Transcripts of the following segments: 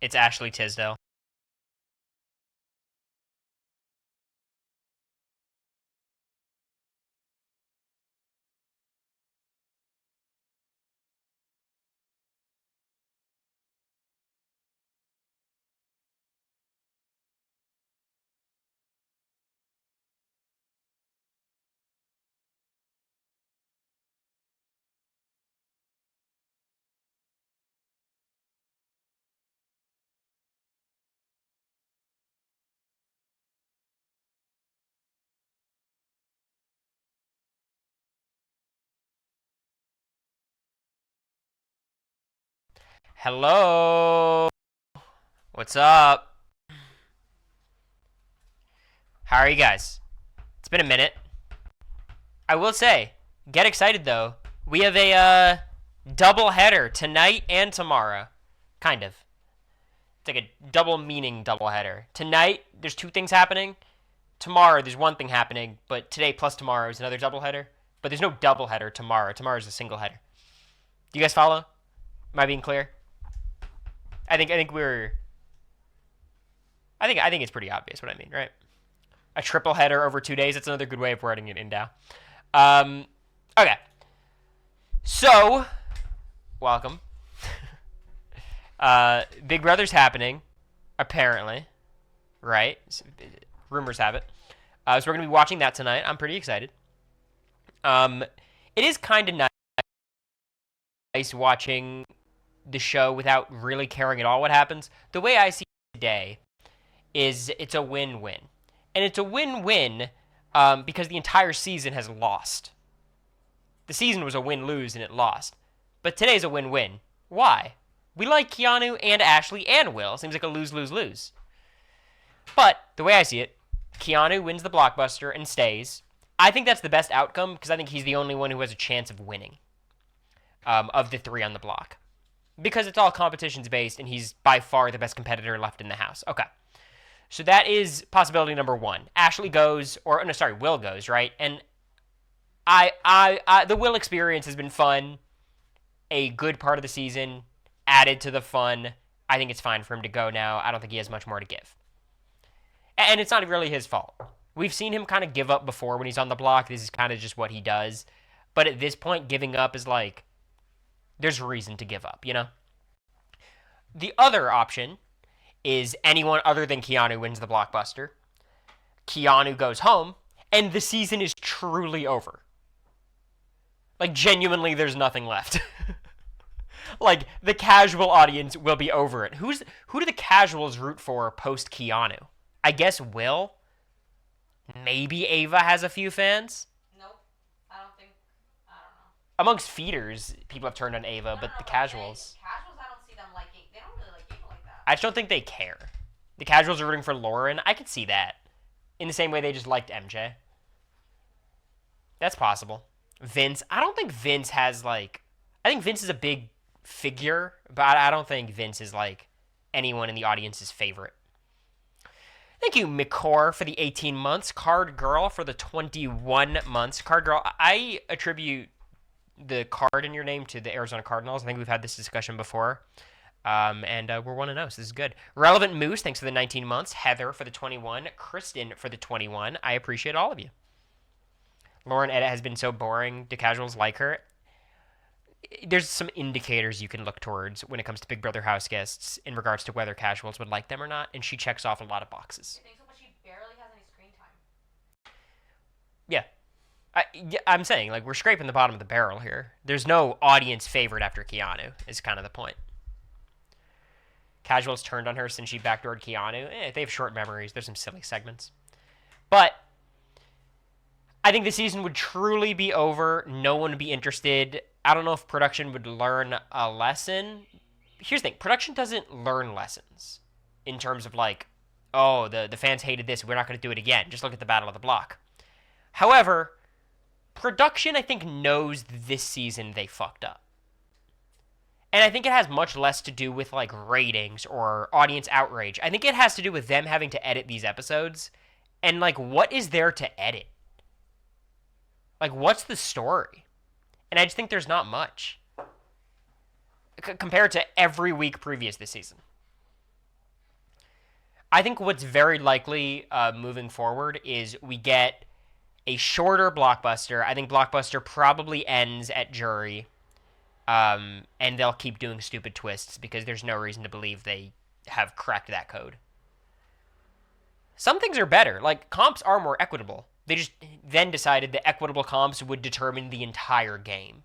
It's Ashley Tisdale. Hello. What's up? How are you guys? It's been a minute. I will say, get excited though. We have a double header tonight and tomorrow. Kind of. It's like a double meaning double header. Tonight, there's two things happening. Tomorrow, there's one thing happening, but today plus tomorrow is another double header. But there's no double header tomorrow. Tomorrow's a single header. Do you guys follow? Am I being clear? I think it's pretty obvious what I mean, right? A triple header over 2 days. That's another good way of wording it in Dow. Okay. So, welcome. Big Brother's happening, apparently, right? Rumors have it. So we're gonna be watching that tonight. I'm pretty excited. It is kind of nice watching the show without really caring at all what happens. The way I see it today is it's a win-win. And it's a win-win because the entire season has lost. The season was a win-lose and it lost. But today's a win-win. Why? We like Keanu and Ashley and Will. Seems like a lose-lose-lose. But the way I see it, Keanu wins the blockbuster and stays. I think that's the best outcome because I think he's the only one who has a chance of winning of the three on the block. Because it's all competitions based and he's by far the best competitor left in the house. Okay. So that is possibility number one. Ashley goes, or no, sorry, Will goes, right? And the Will experience has been fun. A good part of the season added to the fun. I think it's fine for him to go now. I don't think he has much more to give. And it's not really his fault. We've seen him kind of give up before when he's on the block. This is kind of just what he does. But at this point, giving up is like, there's a reason to give up, you know? The other option is anyone other than Keanu wins the blockbuster. Keanu goes home, and the season is truly over. Like, genuinely, there's nothing left. Like, the casual audience will be over it. Who do the casuals root for post Keanu? I guess Will? Maybe Ava has a few fans? Nope. I don't know. Amongst feeders, people have turned on Ava, but the casuals... Casuals, I don't see them liking... They don't really like Ava like that. I just don't think they care. The casuals are rooting for Lauren. I could see that. In the same way they just liked MJ. That's possible. Vince. I don't think Vince has, like... I think Vince is a big figure, but I don't think Vince is, like, anyone in the audience's favorite. Thank you, McCore, for the 18 months. Card Girl for the 21 months. Card Girl, I attribute the card in your name to the Arizona Cardinals. I think we've had this discussion before. And we're 1-0, so this is good. Relevant Moose, thanks for the 19 months. Heather for the 21. Kristen for the 21. I appreciate all of you. Lauren Edit has been so boring. Do casuals like her? There's some indicators you can look towards when it comes to Big Brother house guests in regards to whether casuals would like them or not, and she checks off a lot of boxes. I think so, but she barely has any screen time. Yeah. I'm saying, like, we're scraping the bottom of the barrel here. There's no audience favorite after Keanu, is kind of the point. Casuals turned on her since she backdoored Keanu. They have short memories. There's some silly segments. But I think the season would truly be over. No one would be interested. I don't know if production would learn a lesson. Here's the thing. Production doesn't learn lessons in terms of, like, oh, the fans hated this. We're not going to do it again. Just look at the Battle of the Block. However, production, I think, knows this season they fucked up. And I think it has much less to do with, like, ratings or audience outrage. I think it has to do with them having to edit these episodes. And, like, what is there to edit? Like, what's the story? And I just think there's not much. Compared to every week previous this season. I think what's very likely moving forward is we get a shorter blockbuster. I think blockbuster probably ends at jury, and they'll keep doing stupid twists because there's no reason to believe they have cracked that code. Some things are better. Like, comps are more equitable. They just then decided that equitable comps would determine the entire game.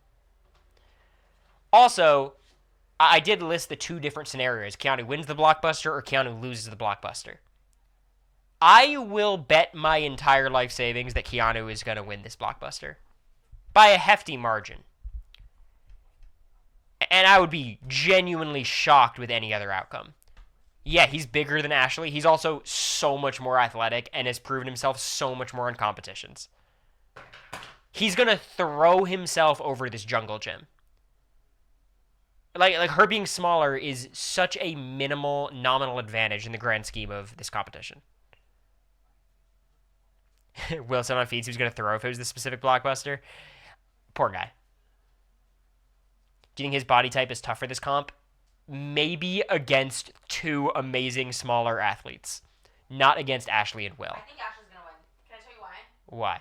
Also, I did list the two different scenarios. Keanu wins the blockbuster or Keanu loses the blockbuster. I will bet my entire life savings that Keanu is going to win this blockbuster. By a hefty margin. And I would be genuinely shocked with any other outcome. Yeah, he's bigger than Ashley. He's also so much more athletic and has proven himself so much more in competitions. He's going to throw himself over this jungle gym. Like her being smaller is such a minimal, nominal advantage in the grand scheme of this competition. Will someone feeds who's going to throw if it was the specific blockbuster? Poor guy. Do you think his body type is tough for this comp? Maybe against two amazing smaller athletes. Not against Ashley and Will. I think Ashley's gonna win. Can I tell you why? Why?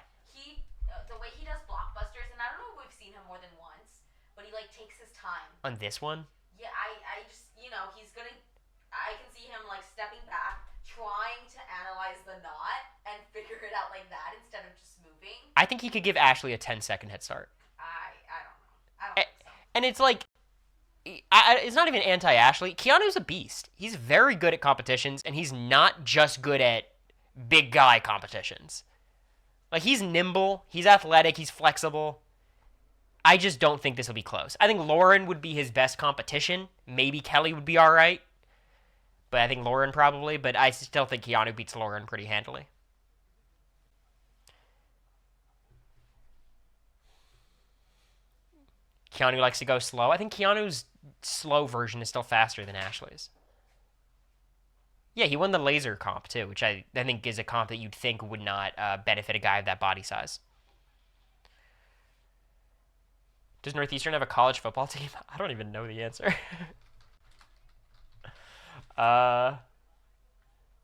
The way he does blockbusters, and I don't know if we've seen him more than once, but he like takes his time. On this one? Yeah, I just, I can see him like stepping back, trying to analyze the knot and figure it out like that instead of just moving. I think he could give Ashley a 10-second head start. I don't know. I don't think so. And it's like, it's not even anti-Ashley. Keanu's a beast. He's very good at competitions, and he's not just good at big guy competitions. Like, he's nimble, he's athletic, he's flexible. I just don't think this will be close. I think Lauren would be his best competition. Maybe Kelly would be all right. But I think Lauren probably. But I still think Keanu beats Lauren pretty handily. Keanu likes to go slow. I think Keanu's slow version is still faster than Ashley's. Yeah, he won the laser comp, too, which I think is a comp that you'd think would not benefit a guy of that body size. Does Northeastern have a college football team? I don't even know the answer. No.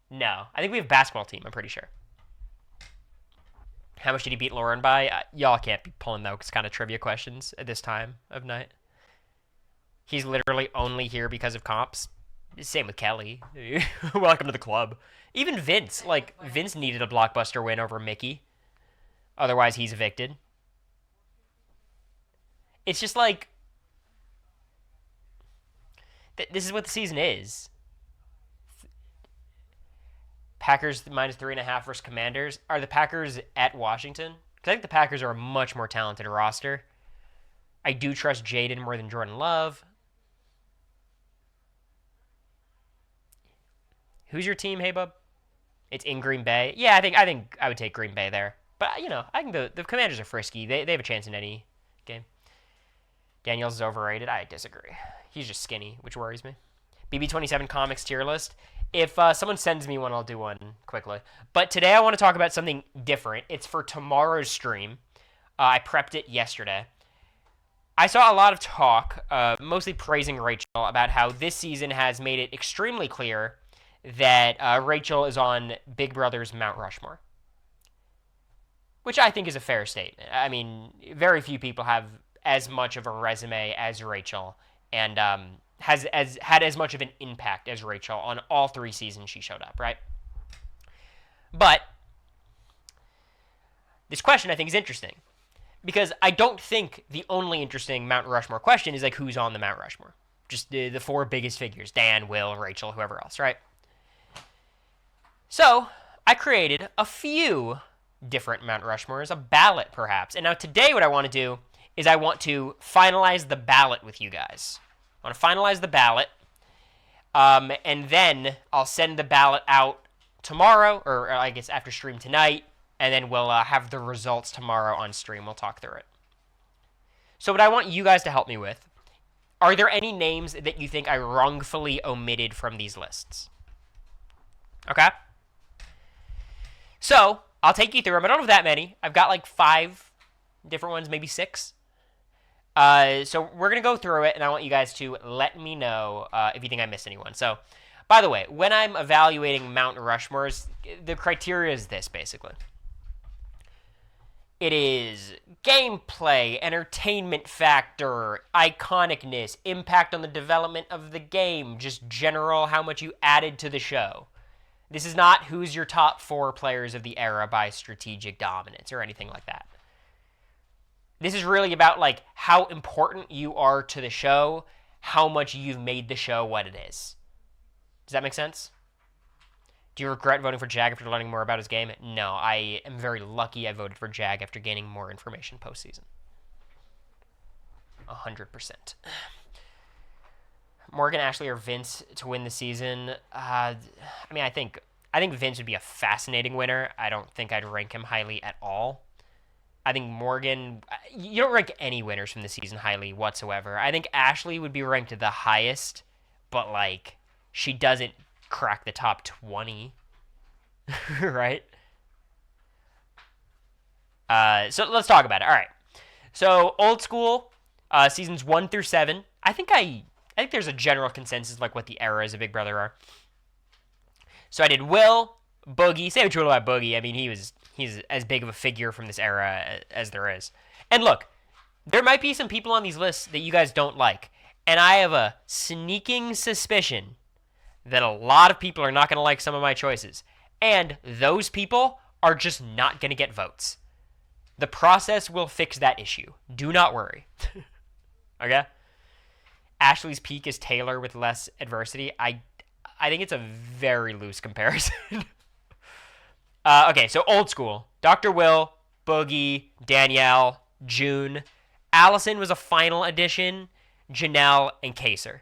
I think we have a basketball team, I'm pretty sure. How much did he beat Lauren by? Y'all can't be pulling those kind of trivia questions at this time of night. He's literally only here because of comps. Same with Kelly. Welcome to the club. Even Vince. Like, Vince needed a blockbuster win over Mickey. Otherwise, he's evicted. It's just like... this is what the season is. Packers minus 3.5 versus Commanders. Are the Packers at Washington? Because I think the Packers are a much more talented roster. I do trust Jaden more than Jordan Love. Who's your team, hey bub? It's in Green Bay. Yeah, I think I would take Green Bay there. But I think the Commanders are frisky. They have a chance in any game. Daniels is overrated. I disagree. He's just skinny, which worries me. BB27 Comics tier list. If someone sends me one, I'll do one quickly. But today I want to talk about something different. It's for tomorrow's stream. I prepped it yesterday. I saw a lot of talk, mostly praising Rachel, about how this season has made it extremely clear that Rachel is on Big Brother's Mount Rushmore. Which I think is a fair statement. I mean, very few people have as much of a resume as Rachel, and had as much of an impact as Rachel on all 3 seasons she showed up, right? But this question I think is interesting, because I don't think the only interesting Mount Rushmore question is like who's on the Mount Rushmore. Just the 4 biggest figures, Dan, Will, Rachel, whoever else, right? So I created a few different Mount Rushmores, a ballot perhaps. And now today what I want to do is I want to finalize the ballot with you guys. I want to finalize the ballot, and then I'll send the ballot out tomorrow, or I guess after stream tonight, and then we'll have the results tomorrow on stream. We'll talk through it. So what I want you guys to help me with, are there any names that you think I wrongfully omitted from these lists? Okay? So, I'll take you through them. I don't have that many. I've got like 5 different ones, maybe 6. So we're going to go through it, and I want you guys to let me know if you think I missed anyone. So, By the way, when I'm evaluating Mount Rushmores, the criteria is this, basically. It is gameplay, entertainment factor, iconicness, impact on the development of the game, just general how much you added to the show. This is not who's your top 4 players of the era by strategic dominance or anything like that. This is really about like how important you are to the show, how much you've made the show what it is. Does that make sense? Do you regret voting for Jag after learning more about his game? No, I am very lucky I voted for Jag after gaining more information postseason. 100%. Morgan, Ashley, or Vince to win the season? I mean, I think Vince would be a fascinating winner. I don't think I'd rank him highly at all. I think Morgan, you don't rank any winners from the season highly whatsoever. I think Ashley would be ranked the highest, but like she doesn't crack the top 20, right? So let's talk about it. All right. So old school, seasons 1 through 7. I think there's a general consensus like what the eras of Big Brother are. So I did Will, Boogie. Say what you will about Boogie. I mean, he's as big of a figure from this era as there is. And look, there might be some people on these lists that you guys don't like, and I have a sneaking suspicion that a lot of people are not going to like some of my choices. And those people are just not going to get votes. The process will fix that issue. Do not worry. Okay? Ashley's peak is Taylor with less adversity. I think it's a very loose comparison. Okay, so old school. Dr. Will, Boogie, Danielle, June. Allison was a final addition. Janelle, and Kaser.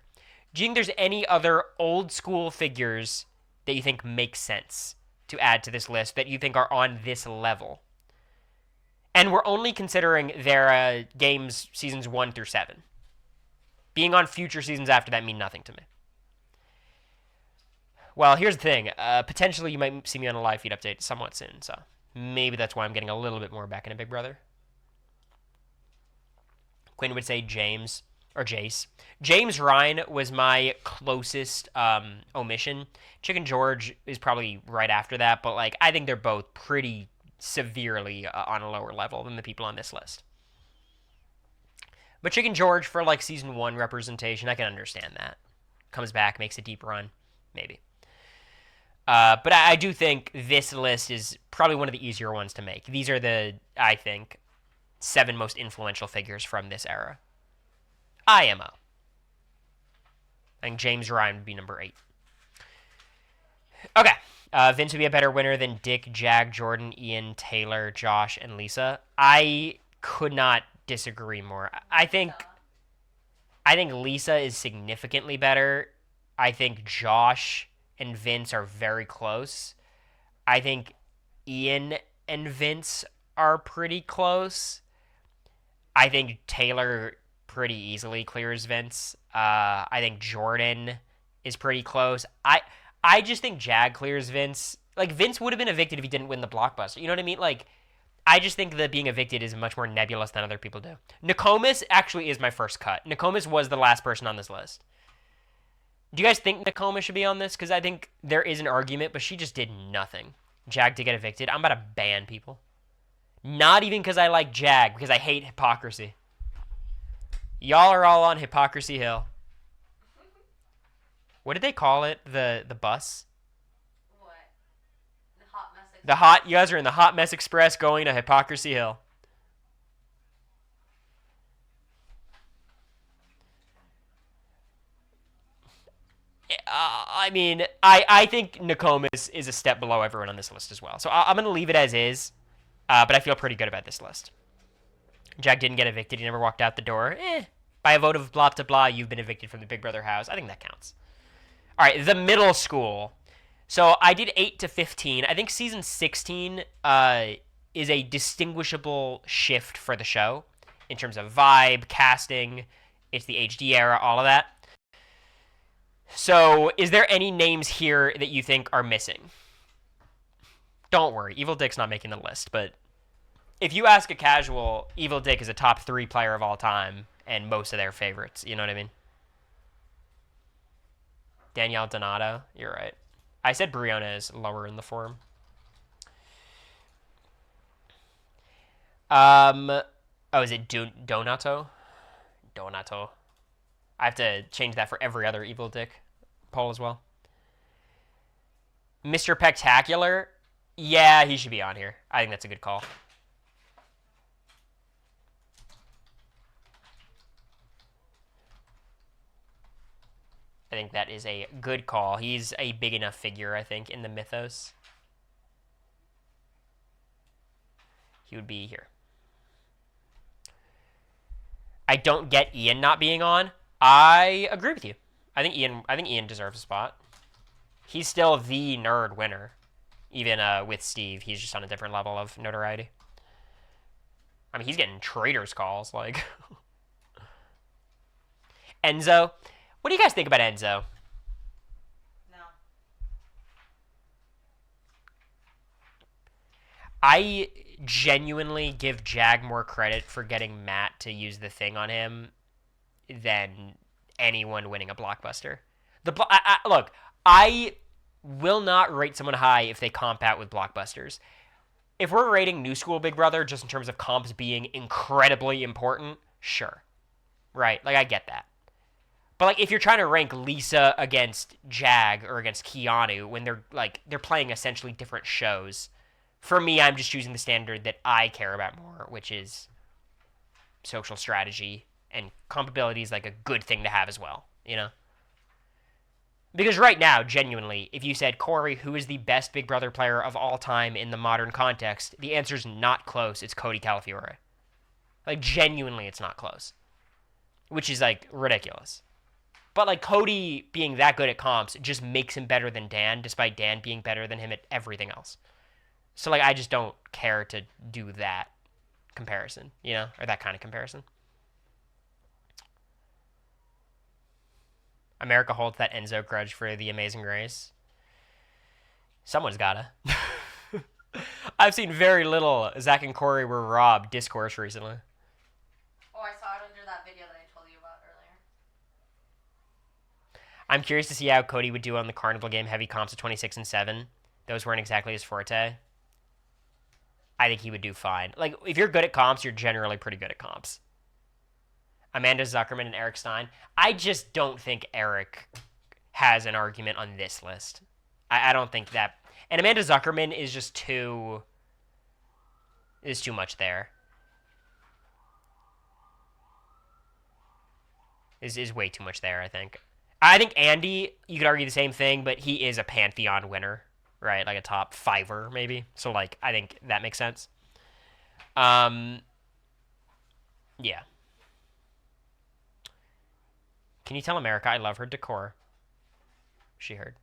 Do you think there's any other old school figures that you think make sense to add to this list that you think are on this level? And we're only considering their games seasons 1 through 7. Being on future seasons after that mean nothing to me. Well, here's the thing. Potentially you might see me on a live feed update somewhat soon, so maybe that's why I'm getting a little bit more back into Big Brother. Quinn would say James. Or Jace. James Ryan was my closest omission. Chicken George is probably right after that, but like I think they're both pretty severely on a lower level than the people on this list. But Chicken George for like season 1 representation, I can understand that. Comes back, makes a deep run, maybe. But I do think this list is probably one of the easier ones to make. These are the, I think, 7 most influential figures from this era. IMO. I think James Ryan would be number 8. Okay. Vince would be a better winner than Dick, Jag, Jordan, Ian, Taylor, Josh, and Lisa. I could not disagree more. I think Lisa is significantly better. I think Josh and Vince are very close. I think Ian and Vince are pretty close. I think Taylor pretty easily clears Vince. I think Jordan is pretty close. I just think Jag clears Vince. Like, Vince would have been evicted if he didn't win the blockbuster. You know what I mean? Like, I just think that being evicted is much more nebulous than other people do. Nokomis actually is my first cut. Nokomis was the last person on this list. Do you guys think Nokomis should be on this? Because I think there is an argument, but she just did nothing. Jag to get evicted. I'm about to ban people. Not even because I like Jag, because I hate hypocrisy. Y'all are all on Hypocrisy Hill. What did they call it? The bus? What? The Hot Mess Express. You guys are in the Hot Mess Express going to Hypocrisy Hill. I mean, I think Nokomis is a step below everyone on this list as well. So I'm going to leave it as is, but I feel pretty good about this list. Jag didn't get evicted. He never walked out the door. By a vote of blah, blah, blah, you've been evicted from the Big Brother house. I think that counts. All right, the middle school. So I did 8 to 15. I think season 16 is a distinguishable shift for the show in terms of vibe, casting. It's the HD era, all of that. So is there any names here that you think are missing? Don't worry, Evil Dick's not making the list, but if you ask a casual, Evil Dick is a top 3 player of all time and most of their favorites. You know what I mean? Danielle Donato. You're right. I said Brianna is lower in the form. Oh, is it Donato? Donato. I have to change that for every other Evil Dick poll as well. Mr. Pectacular? Yeah, he should be on here. I think that's a good call. I think that is a good call. He's a big enough figure, I think, in the mythos. He would be here. I don't get Ian not being on. I agree with you. I think Ian deserves a spot. He's still the nerd winner. Even with Steve, he's just on a different level of notoriety. I mean, he's getting traitors calls, like. Enzo. What do you guys think about Enzo? No. I genuinely give Jag more credit for getting Matt to use the thing on him than anyone winning a blockbuster. Look, I will not rate someone high if they comp out with blockbusters. If we're rating New School Big Brother just in terms of comps being incredibly important, sure. Right? Like, I get that. But, like, if you're trying to rank Lisa against Jag or against Keanu when they're playing essentially different shows, for me, I'm just choosing the standard that I care about more, which is social strategy, and compatibility is, like, a good thing to have as well, you know? Because right now, genuinely, if you said, Cory, who is the best Big Brother player of all time in the modern context, the answer's not close. It's Cody Calafiore. Like, genuinely, it's not close. Which is, like, ridiculous. But, like, Cody being that good at comps just makes him better than Dan, despite Dan being better than him at everything else. So, like, I just don't care to do that comparison, you know? Or that kind of comparison. America holds that Enzo grudge for The Amazing Race. Someone's gotta. I've seen very little Zach and Cory were robbed discourse recently. Oh, I saw it under that video that I told you about earlier. I'm curious to see how Cody would do on the Carnival game heavy comps of 26 and 7. Those weren't exactly his forte. I think he would do fine. Like, if you're good at comps, you're generally pretty good at comps. Amanda Zuckerman and Eric Stein. I just don't think Eric has an argument on this list. I don't think that. And Amanda Zuckerman is just too much there. Is way too much there, I think. I think Andy, you could argue the same thing, but he is a Pantheon winner, right? Like a top fiver, maybe. So, like, I think that makes sense. Yeah. Can you tell America I love her decor? She heard.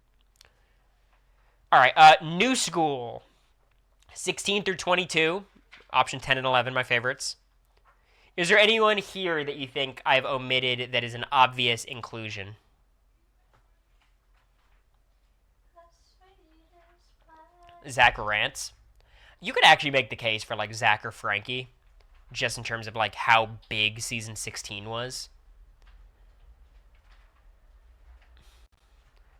All right, New School. 16 through 22. Option 10 and 11, my favorites. Is there anyone here that you think I've omitted that is an obvious inclusion? Zach Rants. You could actually make the case for, like, Zach or Frankie, just in terms of, like, how big season 16 was.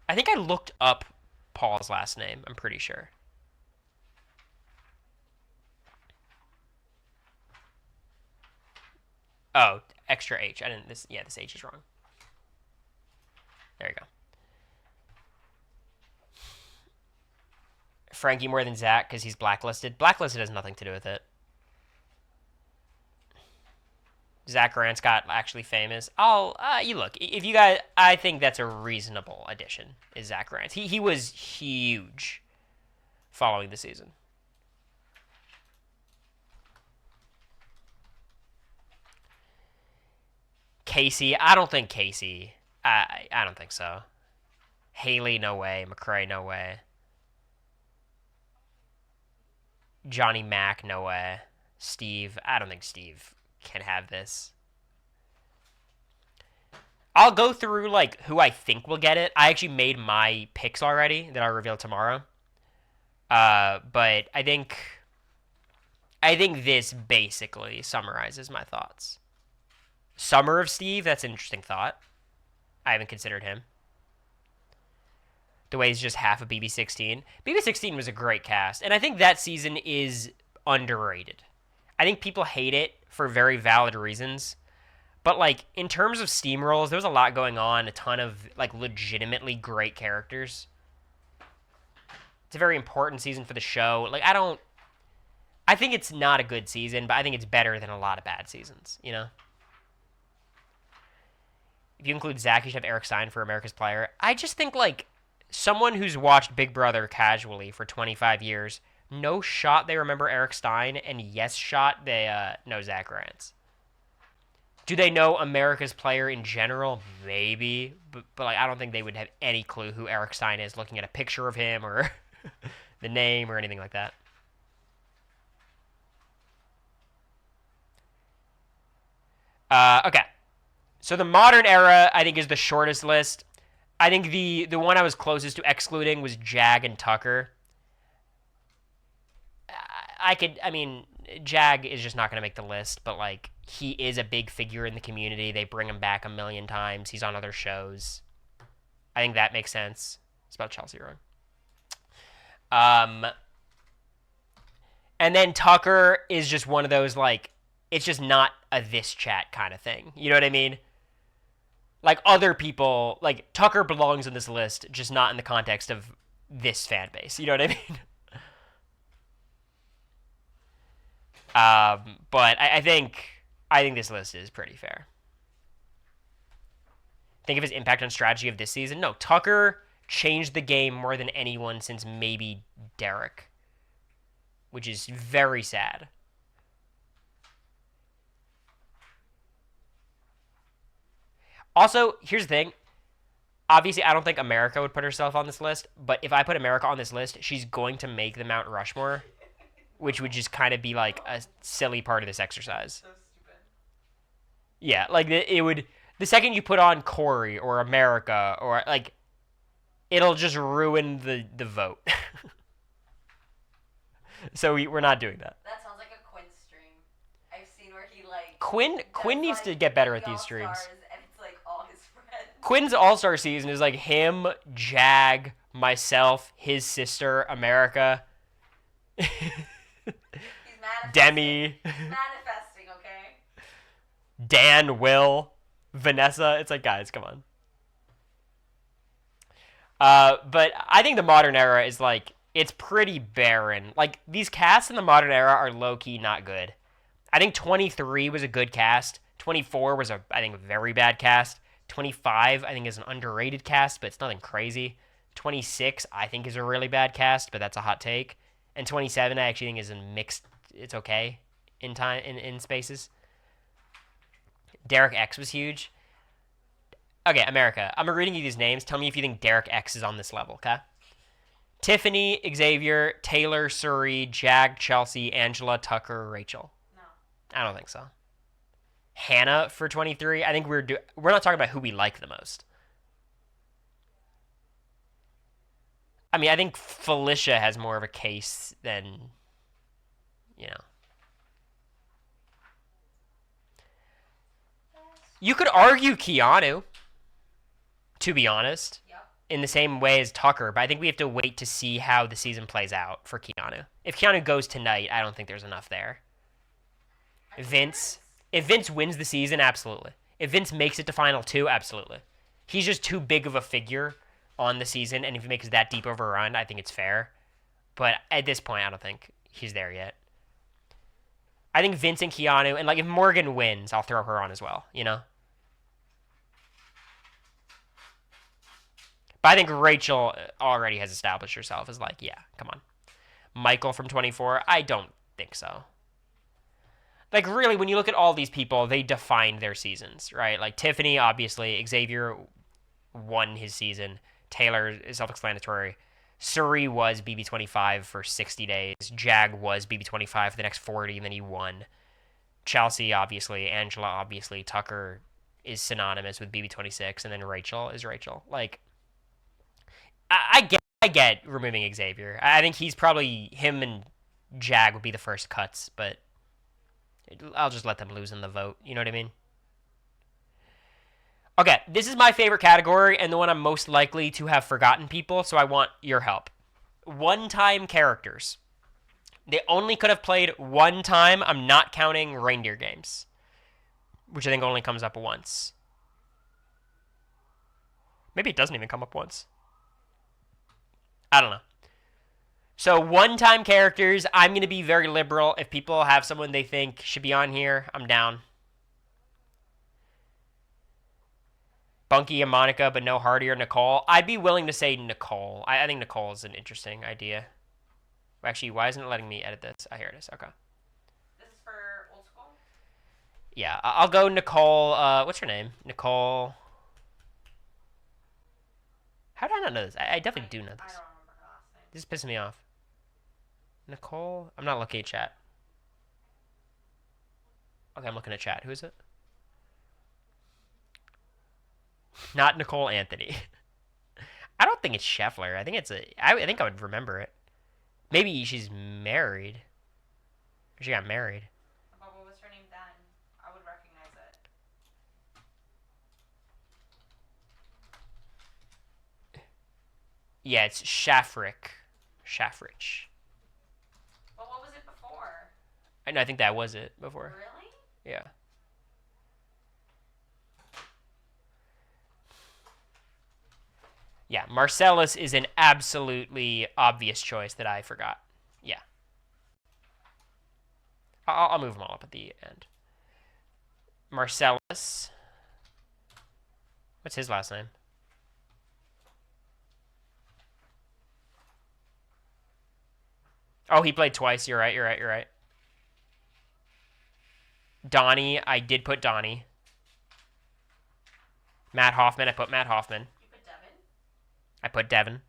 I think I looked up Paul's last name. I'm pretty sure. Oh, extra H. I didn't. This H is wrong. There you go. Frankie more than Zach because he's blacklisted. Blacklisted has nothing to do with it. Zach Grant's got actually famous. You look. If you guys, I think that's a reasonable addition. Is Zach Grant? He was huge following the season. Casey, I don't think Casey. I don't think so. Haley, no way. McCrae, no way. Johnny Mac, no way. Steve, I don't think Steve can have this. I'll go through, like, who I think will get it. I actually made my picks already that I'll reveal tomorrow. But I think this basically summarizes my thoughts. Summer of Steve, that's an interesting thought. I haven't considered him. The way he's just half of BB16. BB16 was a great cast, and I think that season is underrated. I think people hate it for very valid reasons. But like in terms of steamrolls, there was a lot going on, a ton of like legitimately great characters. It's a very important season for the show. Like I think it's not a good season, but I think it's better than a lot of bad seasons, you know? If you include Zach, you should have Eric Stein for America's Player. I just think like someone who's watched Big Brother casually for 25 years, no shot they remember Eric Stein, and yes shot they know Zach Rance. Do they know America's Player in general? Maybe, but like I don't think they would have any clue who Eric Stein is looking at a picture of him or the name or anything like that. Okay, so the modern era I think is the shortest list. I think the one I was closest to excluding was Jag and Tucker. I mean, Jag is just not going to make the list, but like he is a big figure in the community. They bring him back a million times. He's on other shows. I think that makes sense. Spelled Chelsea wrong. And then Tucker is just one of those like it's just not a this chat kind of thing. You know what I mean? Like other people, like Tucker belongs in this list, just not in the context of this fan base. You know what I mean? But I think this list is pretty fair. Think of his impact on strategy of this season. No, Tucker changed the game more than anyone since maybe Derek, which is very sad. Also, here's the thing. Obviously, I don't think America would put herself on this list, but if I put America on this list, she's going to make the Mount Rushmore, which would just kind of be like a silly part of this exercise. So stupid. Yeah, like it would. The second you put on Cory or America or like, it'll just ruin the vote. So we're not doing that. That sounds like a Quinn stream. I've seen where he like Quinn needs to get better at these streams. And it's like all his friends. Quinn's All-Star season is like him, Jag, myself, his sister, America. He's manifesting. Demi. He's manifesting, okay? Dan, Will, Vanessa. It's like, guys, come on. But I think the modern era is like, it's pretty barren. Like, these casts in the modern era are low-key not good. I think 23 was a good cast. 24 was, I think, a very bad cast. 25, I think, is an underrated cast, but it's nothing crazy. 26, I think, is a really bad cast, but that's a hot take. And 27, I actually think, is a mixed. It's okay in time in spaces. Derek X was huge. Okay, America. I'm reading you these names. Tell me if you think Derek X is on this level, okay? Tiffany, Xavier, Taylor, Suri, Jag, Chelsea, Angela, Tucker, Rachel. No. I don't think so. Hannah for 23. I think we're not talking about who we like the most. I mean, I think Felicia has more of a case than, you know. You could argue Keanu, to be honest, Yep. in the same way as Tucker, but I think we have to wait to see how the season plays out for Keanu. If Keanu goes tonight, I don't think there's enough there. If Vince wins the season, absolutely. If Vince makes it to Final 2, absolutely. He's just too big of a figure on the season, and if he makes that deep of a run, I think it's fair. But at this point, I don't think he's there yet. I think Vince and Keanu, and like if Morgan wins, I'll throw her on as well, you know? But I think Rachel already has established herself as like, yeah, come on. Michael from 24, I don't think so. Like, really, when you look at all these people, they defined their seasons, right? Like, Tiffany, obviously. Xavier won his season. Taylor is self-explanatory. Suri was BB25 for 60 days. Jag was BB25 for the next 40, and then he won. Chelsea, obviously. Angela, obviously. Tucker is synonymous with BB26, and then Rachel is Rachel. Like, I get removing Xavier. I think he's probably, him and Jag would be the first cuts, but I'll just let them lose in the vote. You know what I mean? Okay, this is my favorite category and the one I'm most likely to have forgotten people, so I want your help. One-time characters. They only could have played one time. I'm not counting reindeer games, which I think only comes up once. Maybe it doesn't even come up once. I don't know. So one-time characters, I'm going to be very liberal. If people have someone they think should be on here, I'm down. Bunky and Monica, but no Hardy or Nicole. I'd be willing to say Nicole. I think Nicole is an interesting idea. Actually, why isn't it letting me edit this? Oh, here it is. Okay. This is for old school? Yeah, I'll go Nicole. What's her name? Nicole. How did I not know this? I definitely do know this. I don't remember her last name. This is pissing me off. Nicole? I'm not looking at chat. Okay, I'm looking at chat. Who is it? Not Nicole Anthony. I don't think it's Scheffler. I think it's I think I would remember it. Maybe she's married. She got married. But what was her name then? I would recognize it. Yeah, it's Shafrick. Shafrich. But what was it before? I think that was it before. Really? Yeah. Yeah, Marcellus is an absolutely obvious choice that I forgot. Yeah. I'll move them all up at the end. Marcellus. What's his last name? Oh, he played twice. You're right. Donnie. I did put Donnie. Matt Hoffman. I put Matt Hoffman. You put Devin? I put Devin.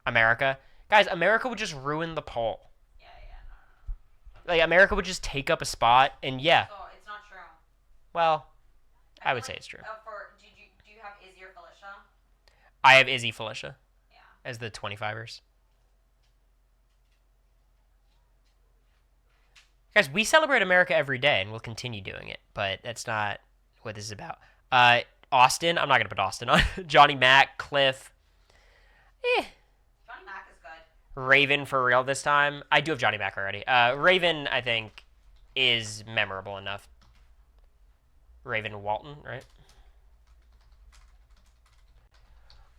America. Guys, America would just ruin the poll. Yeah, no. Like, America would just take up a spot, and yeah. So, it's not true. Well, I would say it's true. Do you have Izzy or Felicia? I have Izzy Felicia. Yeah. As the 25ers. Guys, we celebrate America every day, and we'll continue doing it, but that's not what this is about. Austin. I'm not going to put Austin on. Johnny Mac, Cliff. Johnny Mac is good. Raven for real this time. I do have Johnny Mac already. Raven, I think, is memorable enough. Raven Walton, right?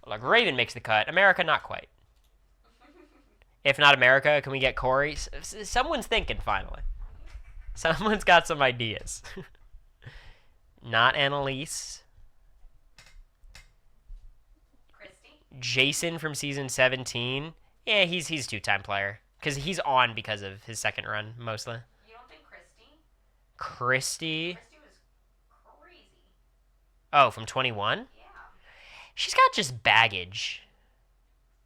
Look, Raven makes the cut. America, not quite. If not America, can we get Cory? Someone's thinking, finally. Someone's got some ideas. Not Annalise. Christy? Jason from season 17. Yeah, he's two-time player. Because he's on because of his second run, mostly. You don't think Christy? Christy. Christy was crazy. Oh, from 21? Yeah. She's got just baggage.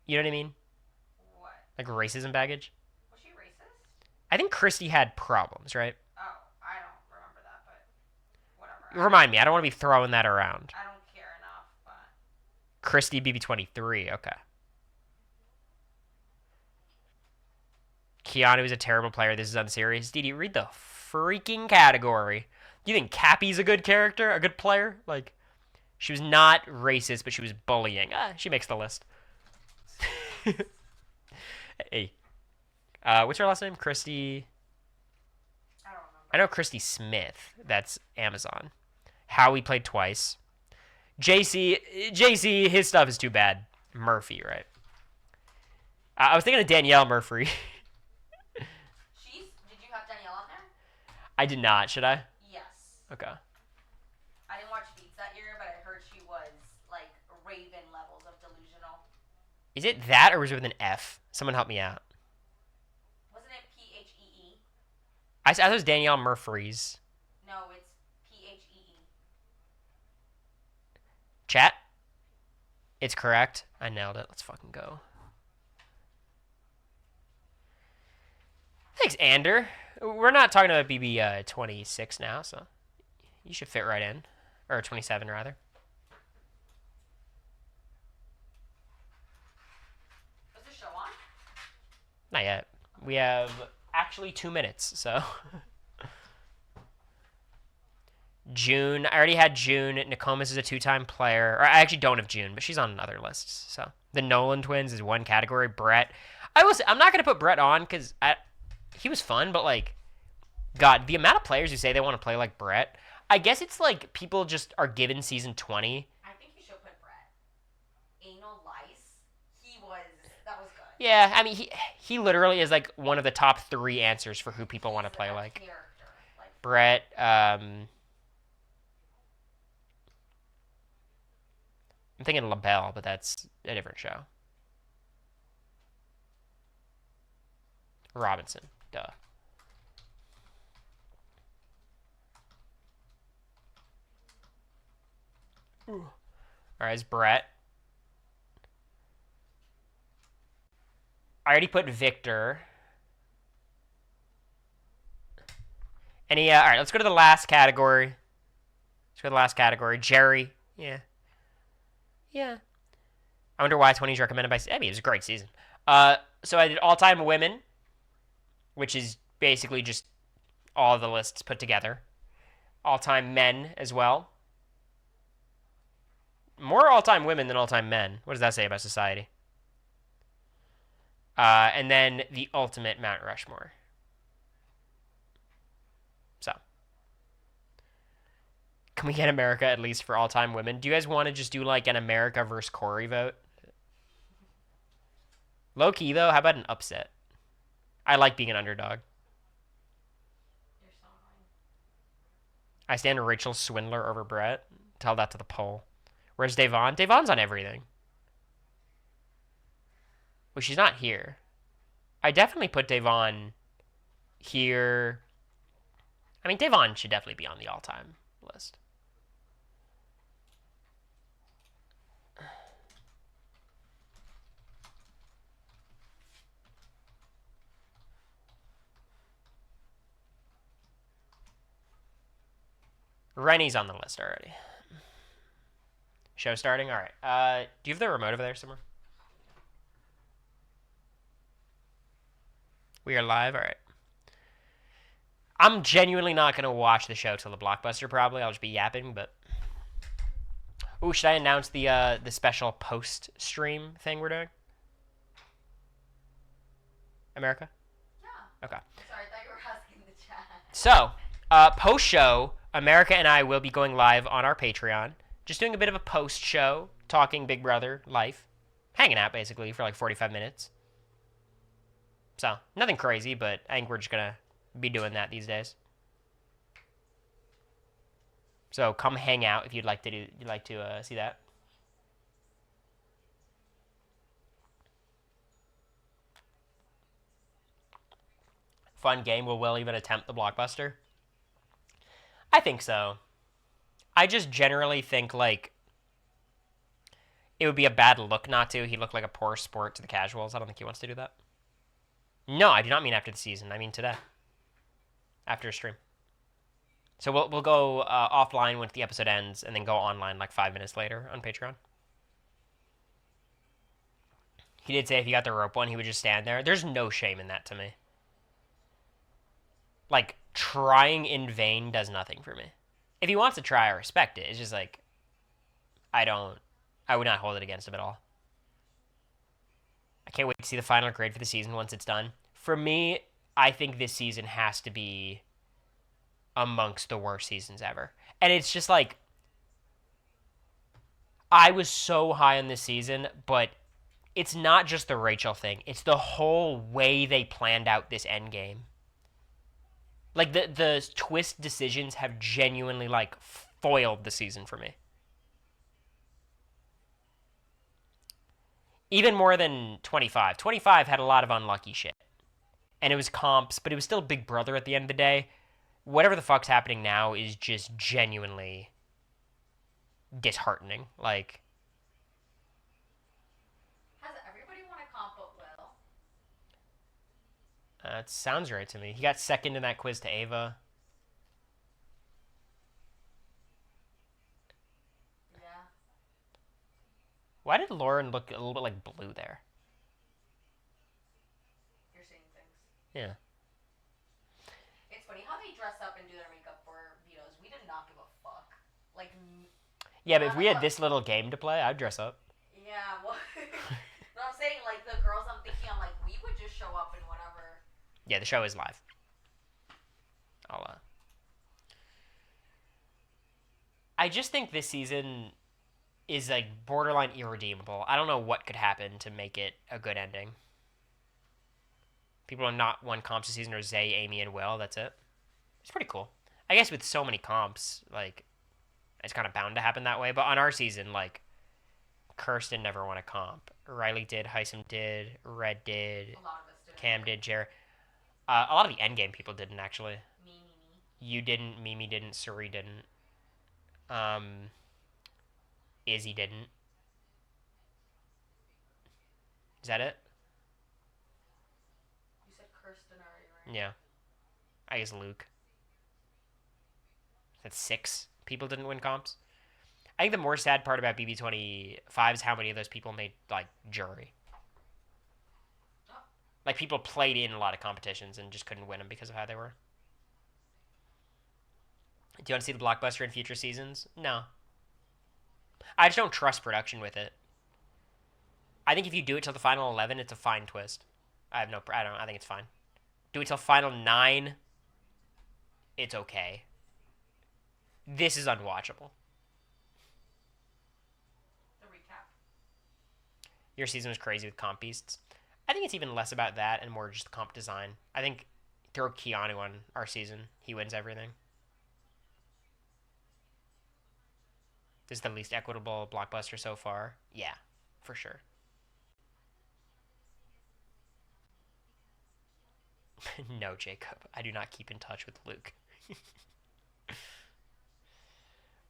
You know what I mean? What? Like racism baggage. Was she racist? I think Christy had problems, right? Oh, I don't remember that, but whatever. Remind me, I don't want to be throwing that around. I don't care enough, but... Christy BB23, okay. Keanu is a terrible player. This is unserious. Didi, read the freaking category. Do you think Cappy's a good character? A good player? Like, she was not racist, but she was bullying. She makes the list. Hey. What's her last name? Christy... I don't remember. I know Christy Smith. That's Amazon. Howie played twice. JC, his stuff is too bad. Murphy, right? I was thinking of Danielle Murphy. Did you have Danielle on there? I did not. Should I? Yes. Okay. I didn't watch Beats that year, but I heard she was, like, Raven levels of delusional. Is it that or was it with an F? Someone help me out. Wasn't it Phee? I thought it was Danielle Murphy's. No, it's Phee. Chat? It's correct. I nailed it. Let's fucking go. Thanks, Ander. We're not talking about BB 26 now, so you should fit right in. Or 27, rather. Was the show on? Not yet. We have actually 2 minutes, so. June. I already had June. Nokomis is a two-time player. Or I actually don't have June, but she's on other lists. So the Nolan twins is one category. Brett. I'm not gonna put Brett on because he was fun, but like, God, the amount of players who say they want to play like Brett. I guess it's like people just are given season 20. I think you should put Brett. Anal lice. That was good. Yeah, I mean he literally is like one of the top 3 answers for who people want to play like. Character. Like Brett. I'm thinking LaBelle, but that's a different show. Robinson. Duh. All right, it's Brett. I already put Victor. Any? All right, let's go to the last category. Let's go to the last category. Jerry. Yeah. Yeah. I wonder why 20 is recommended by. I mean, it was a great season. So I did all-time women, which is basically just all the lists put together. All-time men as well. More all-time women than all-time men. What does that say about society? And then the ultimate Mount Rushmore. So, can we get America at least for all-time women? Do you guys want to just do like an America versus Cory vote? Low key though, how about an upset? I like being an underdog. you're so annoying. I stand Rachel Swindler over Brett. Tell that to the poll. Where's Devon? Devon's on everything. Well, she's not here. I definitely put Devon here. I mean, Devon should definitely be on the all-time list. Rennie's on the list already. Show starting? All right. Do you have the remote over there somewhere? We are live? All right. I'm genuinely not going to watch the show till the blockbuster, probably. I'll just be yapping, but... Ooh, should I announce the special post-stream thing we're doing? America? Yeah. Okay. Sorry, I thought you were asking the chat. So, post-show, America and I will be going live on our Patreon. Just doing a bit of a post-show, talking Big Brother life. Hanging out, basically, for like 45 minutes. So, nothing crazy, but I think we're just going to be doing that these days. So, come hang out if you'd like to see that. Fun game. Will Will even attempt the blockbuster? I think so. I just generally think, like, it would be a bad look not to. He looked like a poor sport to the casuals. I don't think he wants to do that. No, I do not mean after the season. I mean today. After a stream. So we'll go offline when the episode ends and then go online like 5 minutes later on Patreon. He did say if he got the rope one, he would just stand there. There's no shame in that to me. Like, trying in vain does nothing for me. If he wants to try, I respect it. It's just like, I would not hold it against him at all. I can't wait to see the final grade for the season once it's done. For me, I think this season has to be amongst the worst seasons ever. And it's just like, I was so high on this season, but it's not just the Rachel thing. It's the whole way they planned out this end game. Like, the twist decisions have genuinely, like, foiled the season for me. Even more than 25. 25 had a lot of unlucky shit. And it was comps, but it was still Big Brother at the end of the day. Whatever the fuck's happening now is just genuinely disheartening. Like... Has everybody won a comp but Will? It sounds right to me. He got second in that quiz to Ava. Yeah. Why did Lauren look a little bit like blue there? You're seeing things. Yeah. It's funny how they dress up and do their makeup for vetoes. We did not give a fuck. Like, Yeah, no but if matter we had what. this little game to play, I'd dress up. Yeah, well, no, I'm saying like the girls I'm thinking, I'm like, we would just show up in whatever. Yeah, the show is live. I'll. I just think this season is like borderline irredeemable. I don't know what could happen to make it a good ending. People are not won comps this season are Zay, Amy, and Will. That's it. It's pretty cool. I guess with so many comps, like it's kind of bound to happen that way. But on our season, like Kirsten never won a comp. Riley did, Heisem did, Red did, A lot of us did. Cam did, Jared. A lot of the endgame people didn't actually. Me. You didn't, Mimi didn't, Suri didn't. Izzy didn't. Is that it? You said Kirsten already, right? Yeah. I guess Luke. That's 6 people didn't win comps. I think the more sad part about BB25 is how many of those people made, like, jury. Oh. Like, people played in a lot of competitions and just couldn't win them because of how they were. Do you want to see the blockbuster in future seasons? No. I just don't trust production with it. I think if you do it till the final 11, it's a fine twist. I think it's fine. Do it till final 9, it's okay. This is unwatchable. The recap. Your season was crazy with comp beasts. I think it's even less about that and more just comp design. I think throw Keanu on our season. He wins everything. This is the least equitable blockbuster so far. Yeah, for sure. No, Jacob. I do not keep in touch with Luke.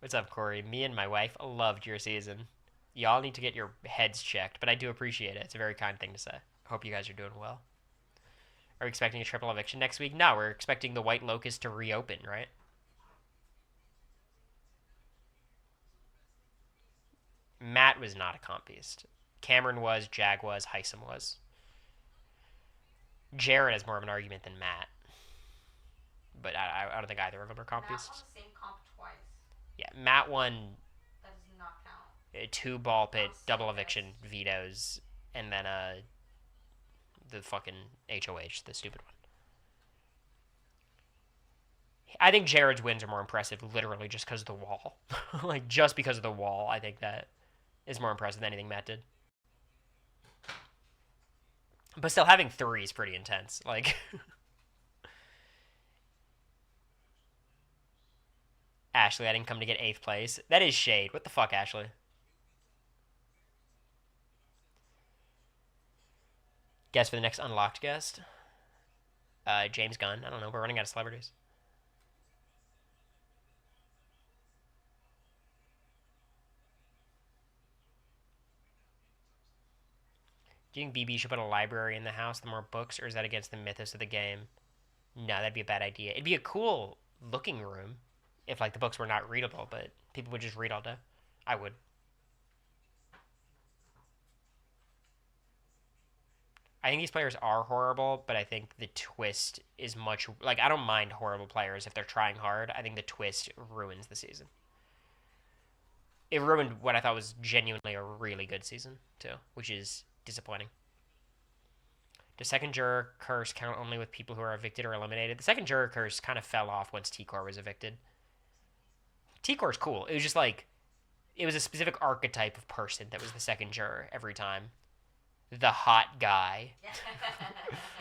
What's up, Cory? Me and my wife loved your season. Y'all need to get your heads checked, but I do appreciate it. It's a very kind thing to say. I hope you guys are doing well. Are we expecting a triple eviction next week? No, we're expecting the White Locust to reopen, right? Matt was not a comp beast. Cameron was, Jag was, Heisem was. Jared has more of an argument than Matt. But I don't think either of them are comp beasts. Matt won the same comp twice. Yeah, Matt won That does not count. a 2 ball pit, So double pissed. eviction, vetoes, and then the fucking HOH, the stupid one. I think Jared's wins are more impressive literally just because of the wall. Like, just because of the wall, I think that is more impressive than anything Matt did. But still, having 3 is pretty intense. Like, Ashley, I didn't come to get 8th place. That is shade. What the fuck, Ashley? Guess for the next unlocked guest? James Gunn. I don't know. We're running out of celebrities. Do you think BB should put a library in the house, the more books, or is that against the mythos of the game? No, that'd be a bad idea. It'd be a cool looking room if, like, the books were not readable, but people would just read all day. I would. I think these players are horrible, but I think the twist is much... Like, I don't mind horrible players if they're trying hard. I think the twist ruins the season. It ruined what I thought was genuinely a really good season, too, which is disappointing. Does second juror curse count only with people who are evicted or eliminated? The second juror curse kind of fell off once T-Core was evicted. T-Core's cool. It was just like... It was a specific archetype of person that was the second juror every time. The hot guy.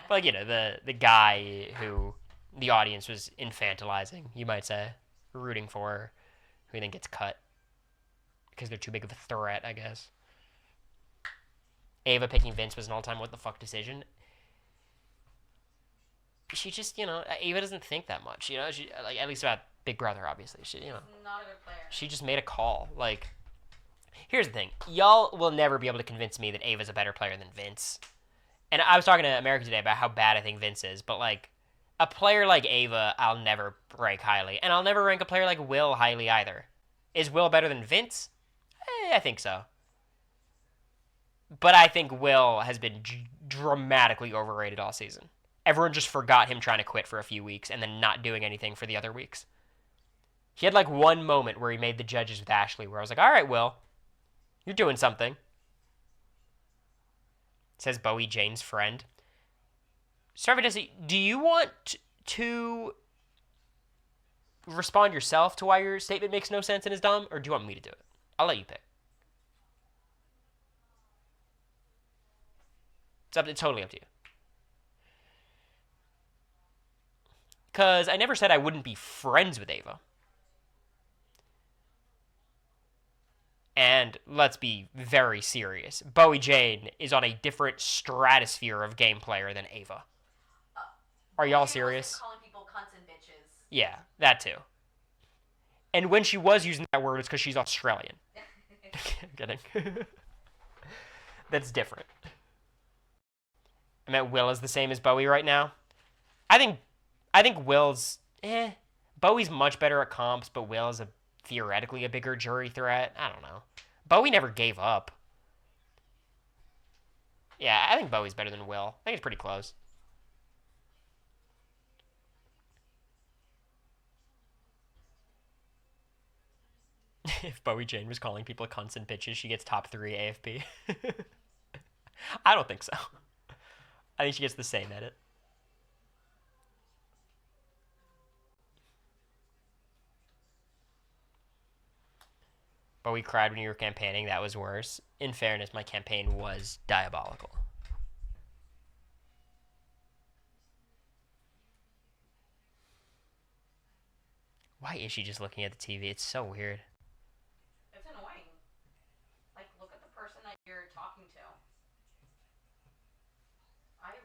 Like, you know, the guy who the audience was infantilizing, you might say. Rooting for, who then gets cut. Because they're too big of a threat, I guess. Ava picking Vince was an all-time what the fuck decision. She just, you know, Ava doesn't think that much, you know? She, like, at least about Big Brother, obviously. She, you know. Not a good player. She just made a call. Like, here's the thing. Y'all will never be able to convince me that Ava's a better player than Vince. And I was talking to America today about how bad I think Vince is, but, like, a player like Ava, I'll never rank highly. And I'll never rank a player like Will highly either. Is Will better than Vince? I think so. But I think Will has been dramatically overrated all season. Everyone just forgot him trying to quit for a few weeks and then not doing anything for the other weeks. He had like one moment where he made the judges with Ashley where I was like, all right, Will, you're doing something. Says Bowie, Jane's friend. Starvadesi, do you want to respond yourself to why your statement makes no sense and is dumb, or do you want me to do it? I'll let you pick. It's totally up to you. Because I never said I wouldn't be friends with Ava. And let's be very serious. Bowie Jane is on a different stratosphere of game player than Ava. Are y'all serious? Calling people cunts and bitches. Yeah, that too. And when she was using that word, it's because she's Australian. I'm kidding. That's different. I meant Will is the same as Bowie right now. I think Will's Bowie's much better at comps, but Will is theoretically a bigger jury threat. I don't know. Bowie never gave up. Yeah, I think Bowie's better than Will. I think it's pretty close. If Bowie Jane was calling people cunts and bitches, she gets top 3 AFP. I don't think so. I think she gets the same edit. Bowie cried when you were campaigning. That was worse. In fairness, my campaign was diabolical. Why is she just looking at the TV? It's so weird. It's annoying. Like, look at the person that you're talking to.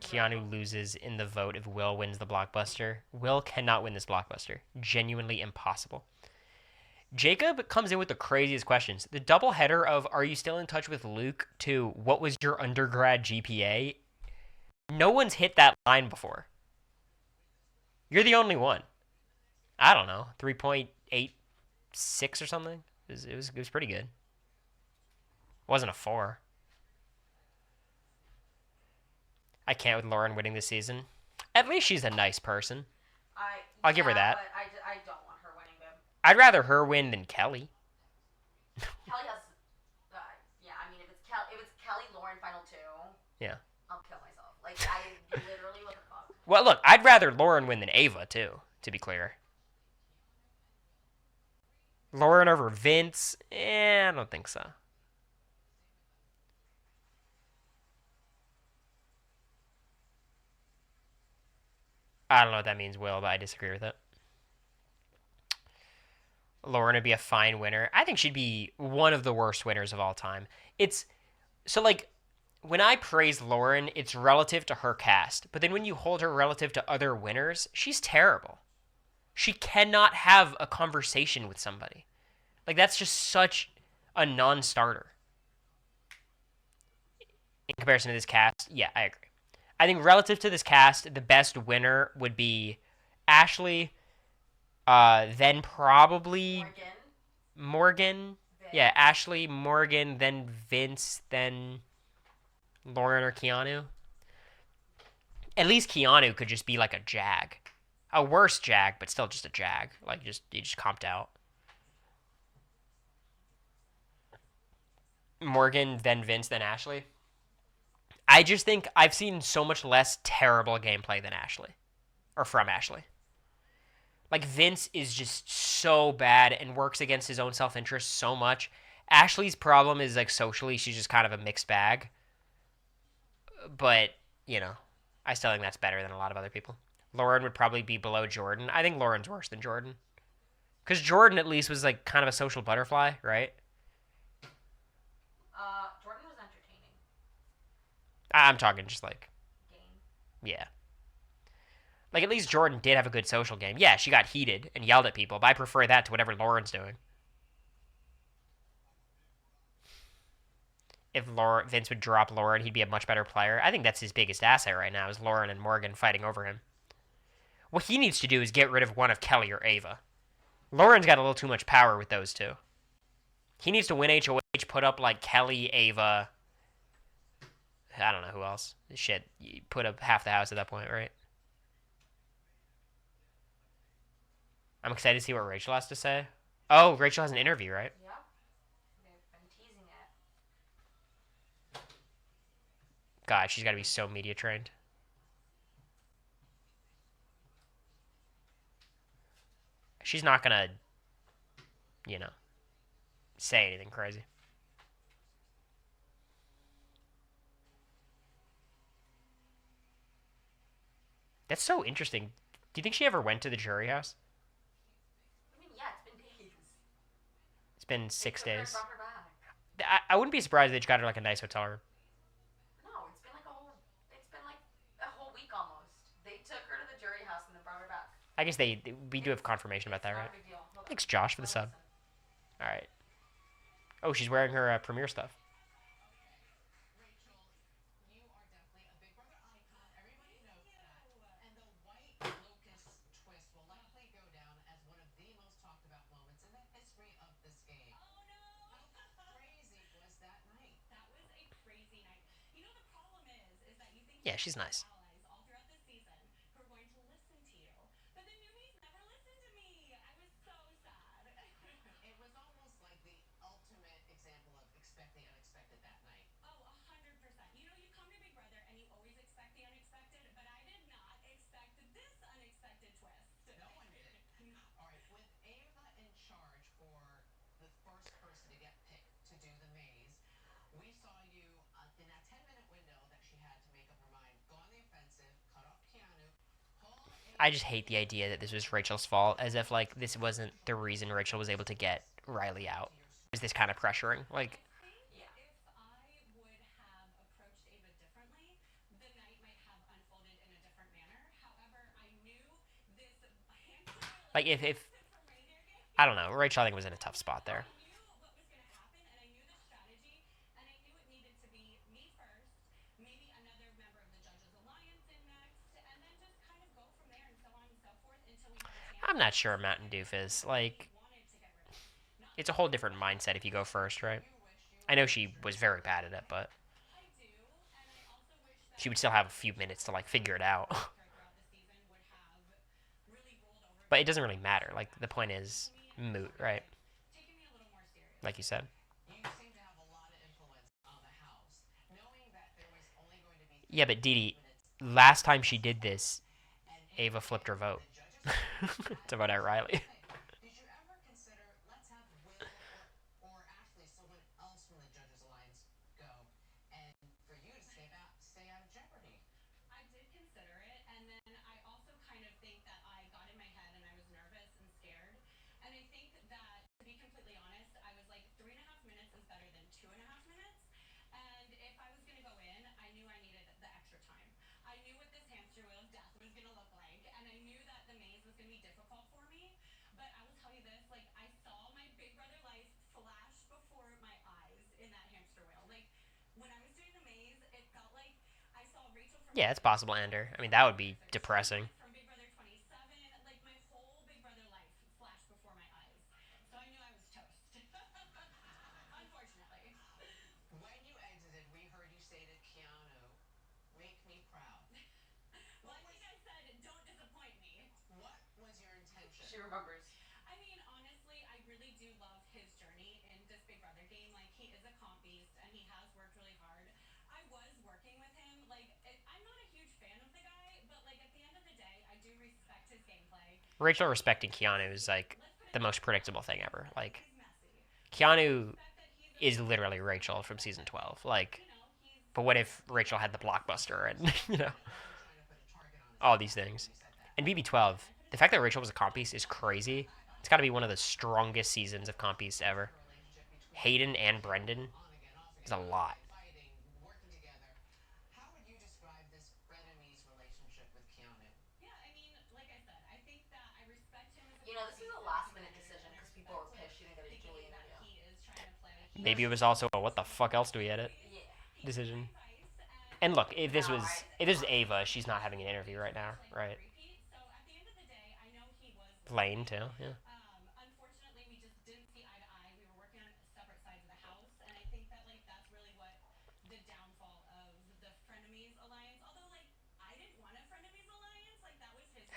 Keanu loses in the vote if Will wins the blockbuster. Will cannot win this blockbuster. Genuinely impossible. Jacob comes in with the craziest questions. The double header of "Are you still in touch with Luke?" to "What was your undergrad GPA?" No one's hit that line before. You're the only one. I don't know, 3.86 or something. It was pretty good. It wasn't a 4. I can't with Lauren winning this season. At least she's a nice person. I'll give her that. But I don't want her winning, babe. I'd rather her win than Kelly. Kelly has, yeah. I mean, if it's Kelly Lauren final 2, yeah, I'll kill myself. Like, I literally, what the fuck. Well, look, I'd rather Lauren win than Ava too. To be clear. Lauren over Vince? I don't think so. I don't know what that means, Will, but I disagree with it. Lauren would be a fine winner. I think she'd be one of the worst winners of all time. It's so like when I praise Lauren, it's relative to her cast, but then when you hold her relative to other winners, she's terrible. She cannot have a conversation with somebody. Like, that's just such a non-starter. In comparison to this cast, yeah, I agree. I think relative to this cast, the best winner would be Ashley, then probably Morgan. Yeah, Ashley, Morgan, then Vince, then Lauren or Keanu. At least Keanu could just be like a jag. A worse jag, but still just a jag. Like, he just comped out. Morgan, then Vince, then Ashley. I just think I've seen so much less terrible gameplay than Ashley. Or from Ashley. Like, Vince is just so bad and works against his own self-interest so much. Ashley's problem is, like, socially, she's just kind of a mixed bag. But, you know, I still think that's better than a lot of other people. Lauren would probably be below Jordan. I think Lauren's worse than Jordan. Because Jordan, at least, was, like, kind of a social butterfly, right? Jordan was entertaining. I'm talking just, like... Game. Yeah. Like, at least Jordan did have a good social game. Yeah, she got heated and yelled at people, but I prefer that to whatever Lauren's doing. If Vince would drop Lauren, he'd be a much better player. I think that's his biggest asset right now, is Lauren and Morgan fighting over him. What he needs to do is get rid of one of Kelly or Ava. Lauren's got a little too much power with those two. He needs to win HOH, put up, like, Kelly, Ava... I don't know who else. Shit, you put up half the house at that point, right? I'm excited to see what Rachel has to say. Oh, Rachel has an interview, right? Yep. They've been teasing it. God, she's got to be so media trained. She's not gonna, you know, say anything crazy. That's so interesting. Do you think she ever went to the jury house? I mean, yeah, it's been days. It's been They six took her and days. brought her back. I wouldn't be surprised if they just got her like a nice hotel room. No, it's been like a whole. It's been like a whole week almost. They took her to the jury house and then brought her back. I guess we do have confirmation about It's that, not right? a big deal. Hold on. Thanks, Josh, for the Let me sub. listen. All right. Oh, she's wearing her premiere stuff. Yeah, she's nice. I just hate the idea that this was Rachel's fault, as if like this wasn't the reason Rachel was able to get Riley out. Is this kind of pressuring? Like, Yeah. if I don't know, Rachel I think was in a tough spot there. I'm not sure Mountain Doofus. Like, it's a whole different mindset if you go first, right? I know she was very bad at it, but she would still have a few minutes to like figure it out. But it doesn't really matter. Like the point is moot, right? Like you said. Yeah, but Didi, last time she did this, Ava flipped her vote to vote out Riley. Yeah, it's possible, Ender. I mean, that would be depressing. She remembers. Rachel respecting Keanu is like the most predictable thing ever. Like Keanu is literally Rachel from season 12. Like, but what if Rachel had the blockbuster and all these things? And BB12, the fact that Rachel was a comp piece is crazy. It's got to be one of the strongest seasons of comp piece ever. Hayden and Brendan is a lot. You know, this was a last minute decision because people were pissed she didn't get a Julie interview. Maybe it was also a what the fuck else do we edit Yeah. decision. And look, No, I. if this is Ava, she's not having an interview right now, right? Lane too, yeah.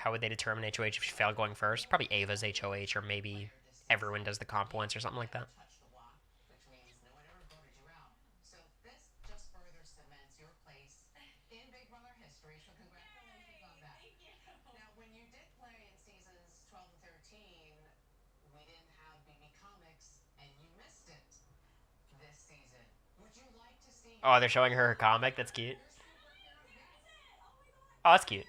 How would they determine HOH if she failed going first? Probably Ava's HOH, or maybe everyone does the comp once or something like that. Oh, they're showing her comic. That's cute. Oh, that's cute.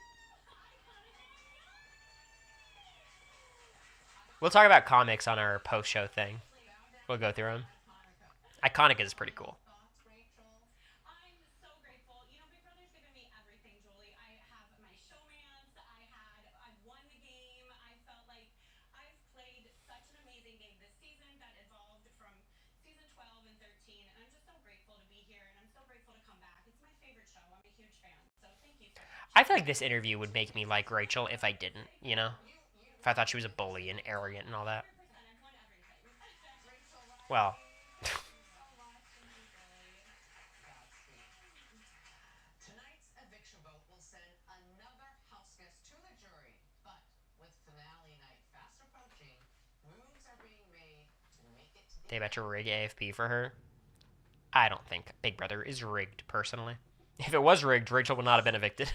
We'll talk about comics on our post-show thing. We'll go through them. Iconic is pretty cool. I feel like this interview would make me like Rachel if I didn't, you know? If I thought she was a bully and arrogant and all that. Well, they bet you rig AFP for her. I don't think Big Brother is rigged, personally. If it was rigged, Rachel would not have been evicted.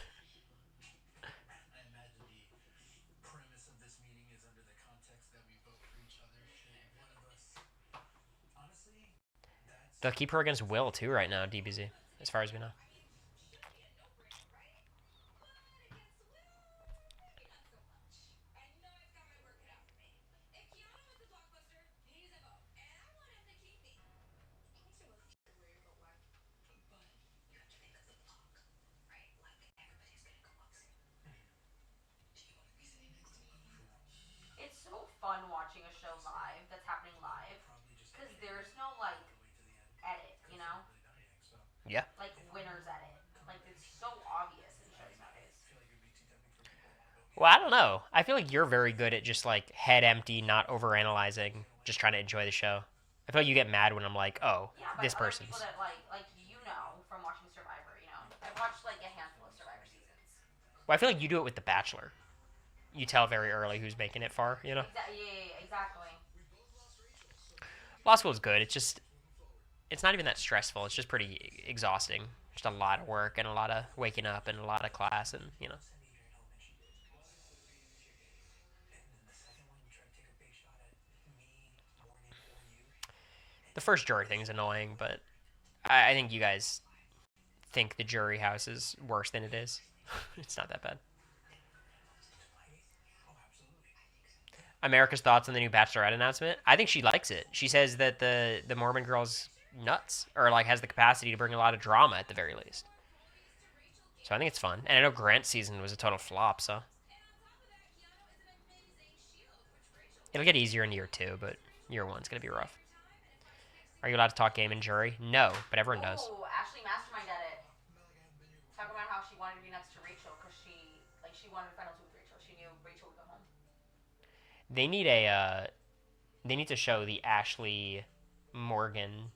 They'll keep her against Will, too, right now, DBZ, as far as we know. It's so fun watching a show live that's happening live because there's no like edit, you know, Yeah. like winner's edit. Like it's so obvious in shows nowadays. Well, I don't know. I feel like you're very good at just, like, head empty, not overanalyzing, just trying to enjoy the show. I feel like you get mad when I'm like, oh, Yeah, but this other people person's. that like you know from watching Survivor, you know, I've watched like a handful of Survivor seasons. Well, I feel like you do it with The Bachelor. You tell very early who's making it far, you know? Yeah, exactly. Law school is good. It's just, it's not even that stressful. It's just pretty exhausting. Just a lot of work and a lot of waking up and a lot of class and, you know. The first jury thing is annoying, but I think you guys think the jury house is worse than it is. It's not that bad. America's thoughts on the new Bachelorette announcement. I think she likes it. She says that the Mormon girl's nuts, or like has the capacity to bring a lot of drama at the very least. So I think it's fun. And I know Grant's season was a total flop, so it'll get easier in year two, but year one's gonna be rough. Are you allowed to talk game and jury? No, but everyone does. Oh, Ashley Mastermind at it. Talk about how she wanted to be next to Rachel because she wanted final two with Rachel. She knew Rachel would go home. They need a they need to show the Ashley Morgan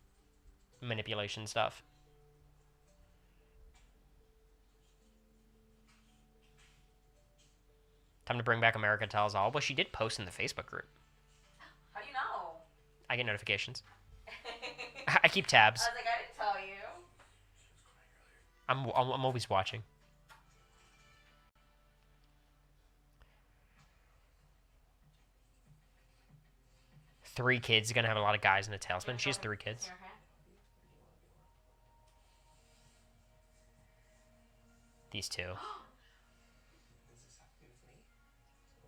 manipulation stuff. Time to bring back America Tells All. Well, she did post in the Facebook group. How do you know? I get notifications. I keep tabs. I was like, I didn't tell you. I'm always watching. Three kids. Gonna have a lot of guys in a tailspin. She has three kids. These two.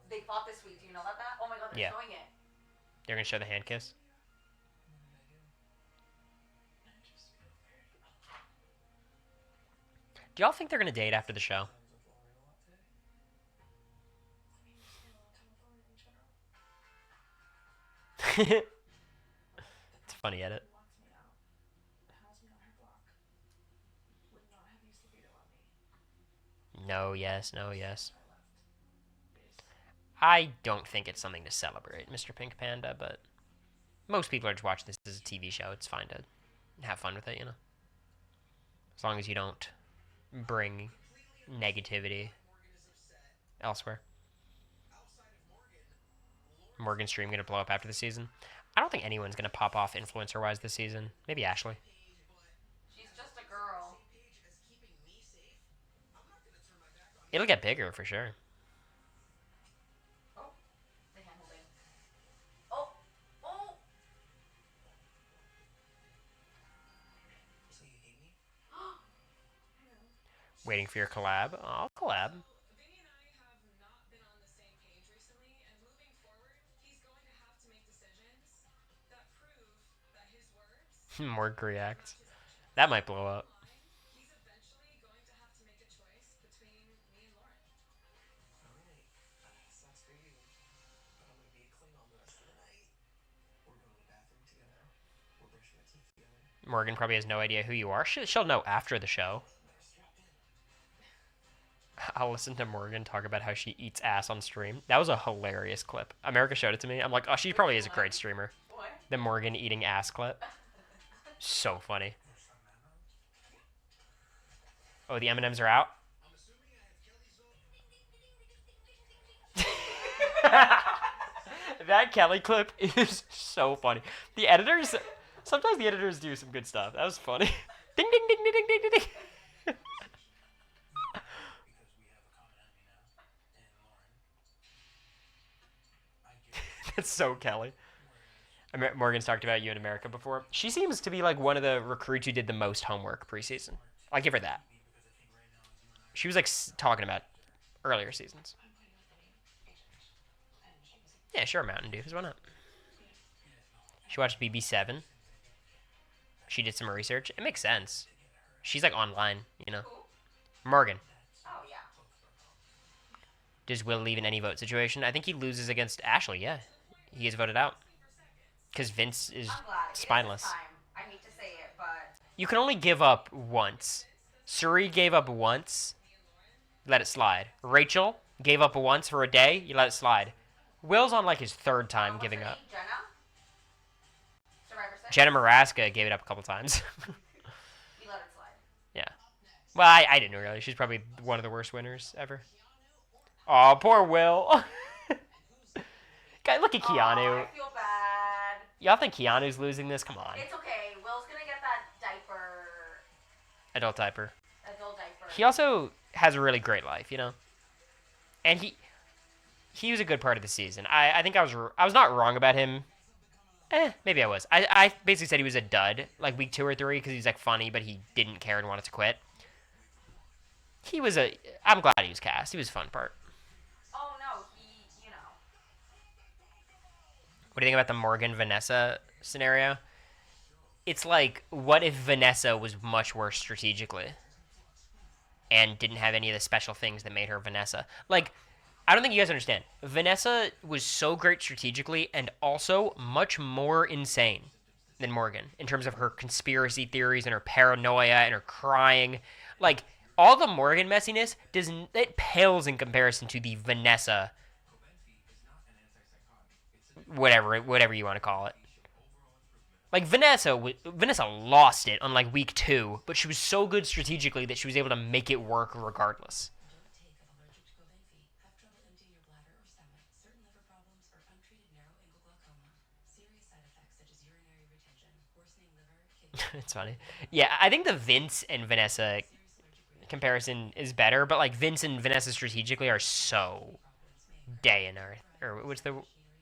They fought this week. Do you know about that? Oh my god, they're Yeah. showing it. They're gonna show the hand kiss. Do y'all think they're gonna date after the show? It's a funny edit. No, yes, no, yes. I don't think it's something to celebrate, Mr. Pink Panda, but most people are just watching this as a TV show. It's fine to have fun with it, you know? As long as you don't bring negativity elsewhere. Morgan's stream gonna blow up after the season. I don't think anyone's gonna pop off influencer-wise this season. Maybe Ashley. She's just a girl. It'll get bigger for sure. Oh, the hand holding. Oh, oh. Waiting for your collab. Oh, collab. Morg reacts. That might blow up. Morgan probably has no idea who you are. She'll know after the show. I'll listen to Morgan talk about how she eats ass on stream. That was a hilarious clip. America showed it to me. I'm like, oh, she probably is a great streamer. What? The Morgan eating ass clip. So funny. Oh, the M&Ms are out? That Kelly clip is so funny. The editors, sometimes the editors do some good stuff. That was funny. Ding, ding, ding, ding, ding, ding, ding. That's so Kelly. Morgan's talked about you in America before. She seems to be like one of the recruits who did the most homework preseason. I'll give her that. She was like talking about earlier seasons. Yeah, sure, Mountain Dew. Why not? She watched BB7. She did some research. It makes sense. She's like online, you know. Morgan. Oh, yeah. Does Will leave in any vote situation? I think he loses against Ashley, yeah. He gets voted out. Because Vince is spineless. I hate to say it, but... You can only give up once. Suri gave up once. Let it slide. Rachel gave up once for a day. You let it slide. Will's on like his third time giving up. Jenna? Survivor 6? Jenna Maraska gave it up a couple times. You let it slide. Yeah. Well, I didn't really. She's probably one of the worst winners ever. Oh, poor Will. Guy, look at Keanu. I feel bad. Y'all think Keanu's losing this? Come on. It's okay. Will's gonna get that diaper. Adult diaper. Adult diaper. He also has a really great life, you know? And he was a good part of the season. I think I was not wrong about him. Maybe I was. I basically said he was a dud, like week 2 or 3, because he's like funny, but he didn't care and wanted to quit. I'm glad he was cast. He was a fun part. Oh no, you know. What do you think about the Morgan Vanessa scenario? It's like, what if Vanessa was much worse strategically and didn't have any of the special things that made her Vanessa? Like, I don't think you guys understand. Vanessa was so great strategically and also much more insane than Morgan in terms of her conspiracy theories and her paranoia and her crying. Like, all the Morgan messiness it pales in comparison to the Vanessa, whatever you want to call it. Like, Vanessa lost it on like week 2, but she was so good strategically that she was able to make it work regardless. It's funny. Yeah, I think the Vince and Vanessa comparison is better, but like Vince and Vanessa strategically are so day and earth. Or what's the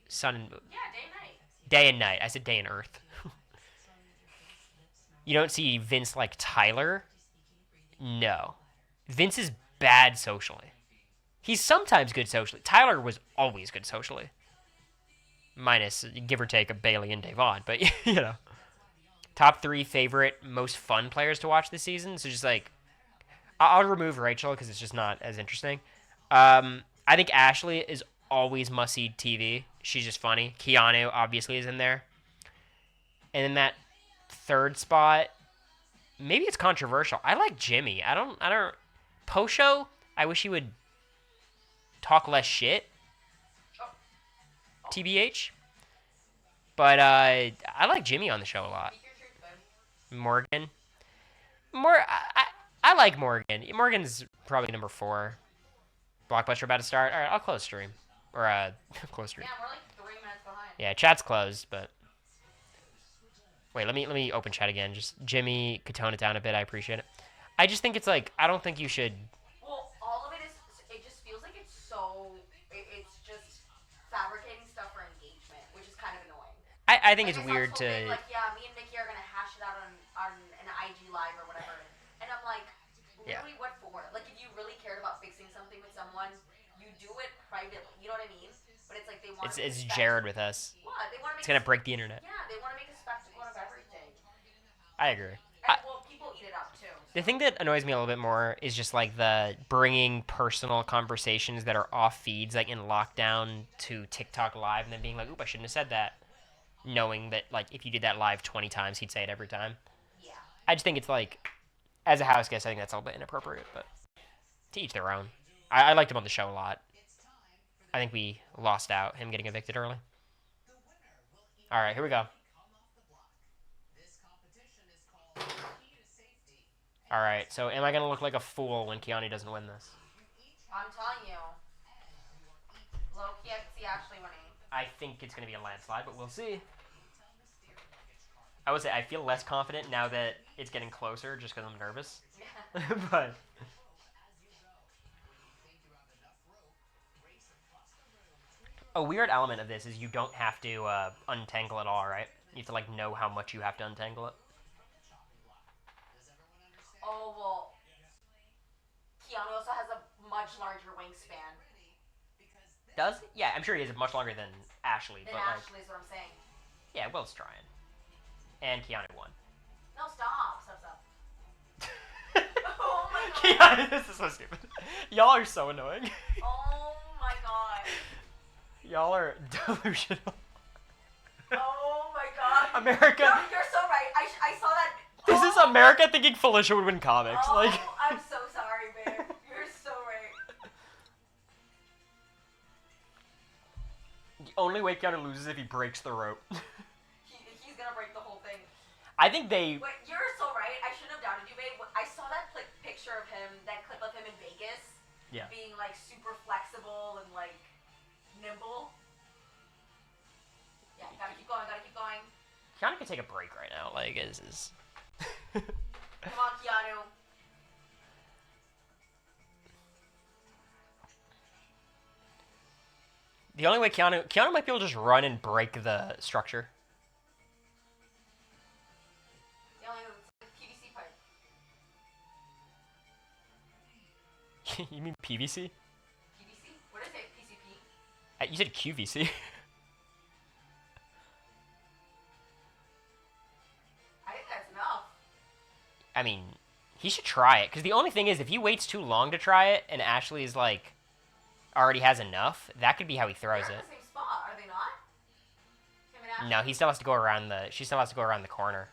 sun and... Yeah, day and night. Day and night. I said day and earth. You don't see Vince like Tyler? No. Vince is bad socially. He's sometimes good socially. Tyler was always good socially. Minus, give or take, a Bailey and Davon, but, you know. Top 3 favorite, most fun players to watch this season. So just like, I'll remove Rachel because it's just not as interesting. I think Ashley is always must-see TV. She's just funny. Keanu obviously is in there. And then that third spot, maybe it's controversial. I like Jimmy. I don't. Posho, I wish he would talk less shit. TBH. But I like Jimmy on the show a lot. Morgan. I like Morgan. Morgan's probably number 4. Blockbuster about to start. All right, I'll close stream. Or, close stream. Yeah, we're like 3 minutes behind. Yeah, chat's closed, but wait, let me open chat again. Just Jimmy could tone it down a bit. I appreciate it. I just think it's like I don't think you should. Well, all of it is. It just feels like it's so. It's just fabricating stuff for engagement, which is kind of annoying. I think Like it's I saw weird something to. like, yeah, me and Mickey are gonna hash it out on an IG live or whatever, and I'm like, Yeah. literally, what for? Like, if you really cared about fixing something with someone, you do it privately. You know what I mean? But it's like they want. It's Jared with us. What? They want to It's make. gonna break the internet. Yeah, they want to make a spectacle out of everything. I agree. And well, people eat it up too. The thing that annoys me a little bit more is just like the bringing personal conversations that are off feeds, like in lockdown, to TikTok live, and then being like, "Oop, I shouldn't have said that," knowing that like if you did that live 20 times, he'd say it every time. Yeah. I just think it's like, as a house guest, I think that's a little bit inappropriate, but to each their own. I liked him on the show a lot. I think we lost out him getting evicted early. All right, here we go. All right, so am I gonna look like a fool when Keanu doesn't win this? I'm telling you. Low key, I can see Ashley winning. I think it's gonna be a landslide, but we'll see. I would say I feel less confident now that it's getting closer, just because I'm nervous. Yeah. But a weird element of this is you don't have to untangle it all, right? You have to like know how much you have to untangle it. Oh well. Keanu also has a much larger wingspan Does it? Yeah, I'm sure he is much longer than Ashley, than but Ashley. Is what I'm saying. yeah, Will's trying, and Keanu won. No, stop. Stop. Oh my god. Keanu, this is so stupid. Y'all are so annoying. Oh my god. Y'all are delusional. Oh my god. America. You're so right. I saw that. This is America thinking Felicia would win comics. Oh, Like, I'm so sorry, babe. You're so right. the only way Keanu loses is if he breaks the rope. He's gonna break the whole thing. I think they. Wait, you're so right. I shouldn't have doubted you, babe. I saw that picture of him, that clip of him in Vegas. Yeah. Being like super flexible and like nimble. Yeah, gotta keep going. Keanu could take a break right now. Like, is. Come on, Keanu. The only way Keanu might be able to just run and break the structure. The only PVC pipe. You mean PVC? PVC? What is it? PCP? You said QVC. I think that's enough. I mean, he should try it. Because the only thing is, if he waits too long to try it, and Ashley is like, already has enough, that could be how he throws They're it. in the same spot, are they not? Him and Ashley? No, he still has to go around she still has to go around the corner.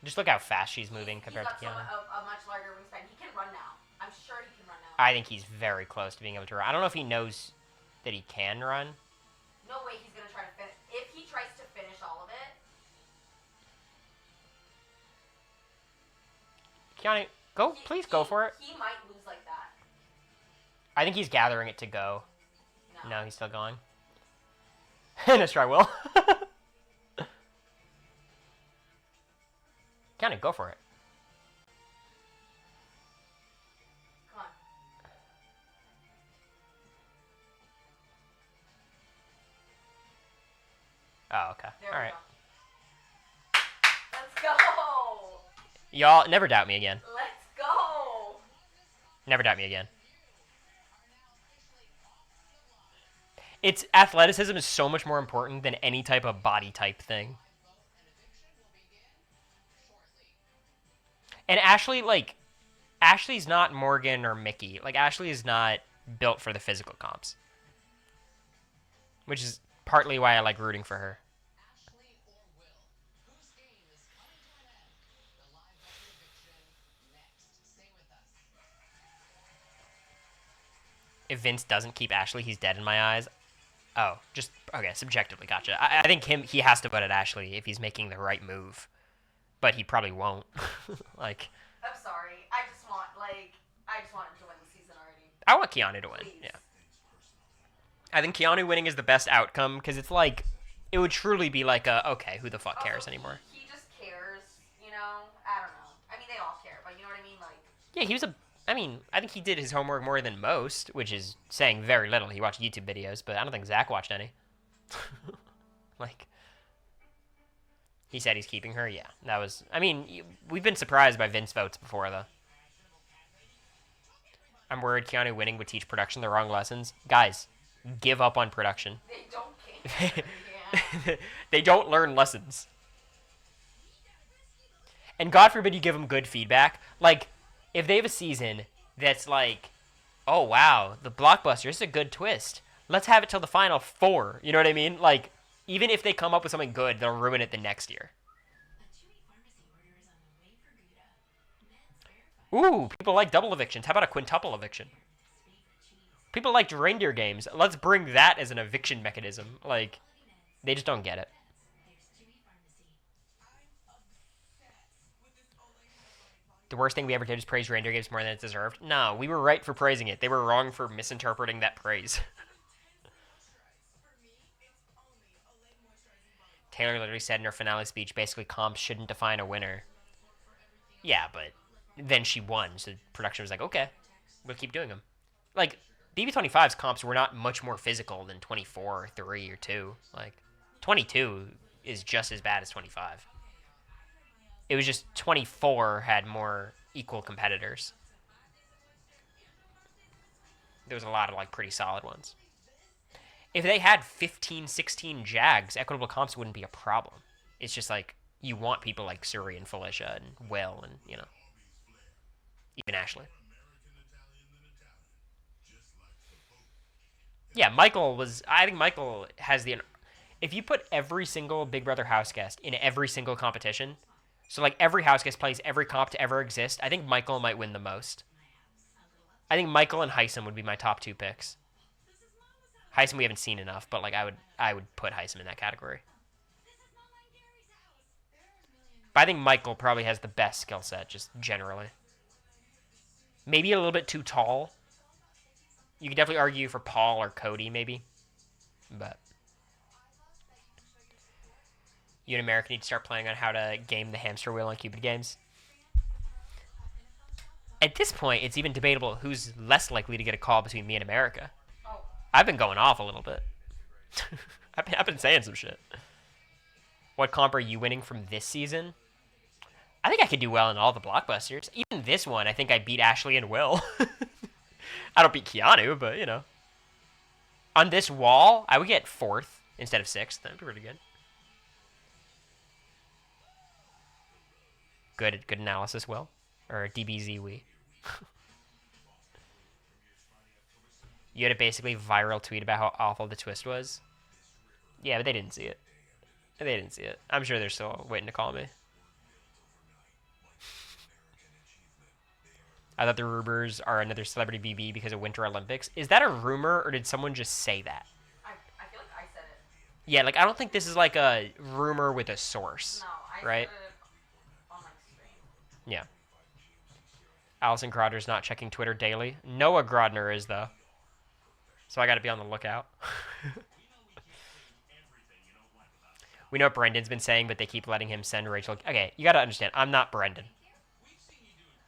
Just look how fast she's moving compared to He's Keanu. got a much larger wingspan. He can run now. I'm sure he can run now. I think he's very close to being able to run. I don't know if he knows that he can run. No way he's gonna try to finish. If he tries to finish all of it, Keanu, please go for it. He might lose like that. I think he's gathering it to go. No. No, he's still going. Let's try, Will. Keanu, go for it. Come on. Oh, okay. There All we right. go. Let's go. Y'all, never doubt me again. Let's go. Never doubt me again. It's athleticism is so much more important than any type of body type thing. And Ashley's not Morgan or Mickey. Like, Ashley is not built for the physical comps. Which is partly why I like rooting for her. If Vince doesn't keep Ashley, he's dead in my eyes. Oh, just, okay, subjectively, gotcha. I think he has to vote at Ashley if he's making the right move. But he probably won't. Like, I'm sorry. I just want him to win the season already. I want Keanu to win. Please. Yeah. I think Keanu winning is the best outcome because it's like it would truly be like a okay, who the fuck Also, cares anymore? he just cares, you know? I don't know. I mean, they all care, but you know what I mean? Like, Yeah, he was a. I mean, I think he did his homework more than most, which is saying very little. He watched YouTube videos, but I don't think Zach watched any. Like, he said he's keeping her. Yeah, that was. I mean, we've been surprised by Vince votes before, though. I'm worried Keanu winning would teach production the wrong lessons. Guys, give up on production. they don't care. Yeah. They don't learn lessons. And God forbid you give them good feedback. Like, if they have a season that's like, oh wow, the blockbuster, this is a good twist. Let's have it till the final four. You know what I mean? Like, even if they come up with something good, they'll ruin it the next year. Ooh, people like double evictions. How about a quintuple eviction? People liked reindeer games. Let's bring that as an eviction mechanism. Like, they just don't get it. The worst thing we ever did is praise reindeer games more than it deserved. No, we were right for praising it. They were wrong for misinterpreting that praise. Taylor literally said in her finale speech, basically, comps shouldn't define a winner. Yeah, but then she won, so production was like, okay, we'll keep doing them. Like, BB25's comps were not much more physical than 24 or 3 or 2. Like, 22 is just as bad as 25. It was just 24 had more equal competitors. There was a lot of, like, pretty solid ones. If they had 15, 16 Jags, equitable comps wouldn't be a problem. It's just like you want people like Suri and Felicia and Will and, you know, even Ashley. Yeah, Michael was. I think Michael has the. If you put every single Big Brother house guest in every single competition, so like every house guest plays every comp to ever exist, I think Michael might win the most. I think Michael and Heisem would be my top two picks. Heisem we haven't seen enough, but like I would put Heisem in that category. But I think Michael probably has the best skill set, just generally. Maybe a little bit too tall. You could definitely argue for Paul or Cody, maybe. But you and America need to start planning on how to game the hamster wheel on Cupid games. At this point, it's even debatable who's less likely to get a call between me and America. Oh. I've been going off a little bit. I've been saying some shit. What comp are you winning from this season? I think I could do well in all the blockbusters. Even this one, I think I beat Ashley and Will. I don't beat Keanu, but, you know. On this wall, I would get 4th instead of 6th. That'd be pretty good. Good analysis, Will. Or DBZ, we. You had a basically viral tweet about how awful the twist was. Yeah, but they didn't see it. They didn't see it. I'm sure they're still waiting to call me. I thought the rumors are another celebrity BB because of Winter Olympics. Is that a rumor, or did someone just say that? I feel like I said it. Yeah, like I don't think this is like a rumor with a source. No, I right? said it on my stream. Yeah. Allison Grodner's not checking Twitter daily. Noah Grodner is, though. So I got to be on the lookout. We know what Brendan's been saying, but they keep letting him send Rachel. Okay, you got to understand. I'm not Brendan.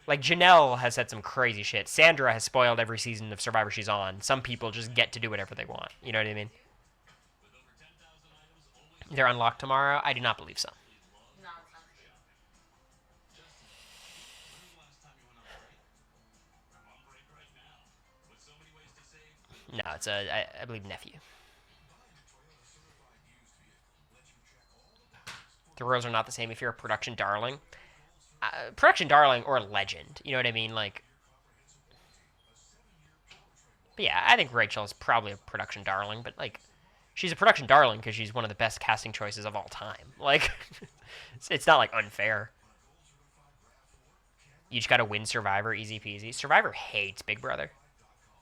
Like, Janelle has said some crazy shit. Sandra has spoiled every season of Survivor she's on. Some people just get to do whatever they want. You know what I mean? They're unlocked tomorrow? I do not believe so. No, it's not. No, it's a, I believe, nephew. The rules are not the same if you're a production darling. Production darling or legend. You know what I mean? Like, but yeah, I think Rachel is probably a production darling, but like, she's a production darling because she's one of the best casting choices of all time. Like, it's not like unfair. You just gotta win Survivor, easy peasy. Survivor hates Big Brother.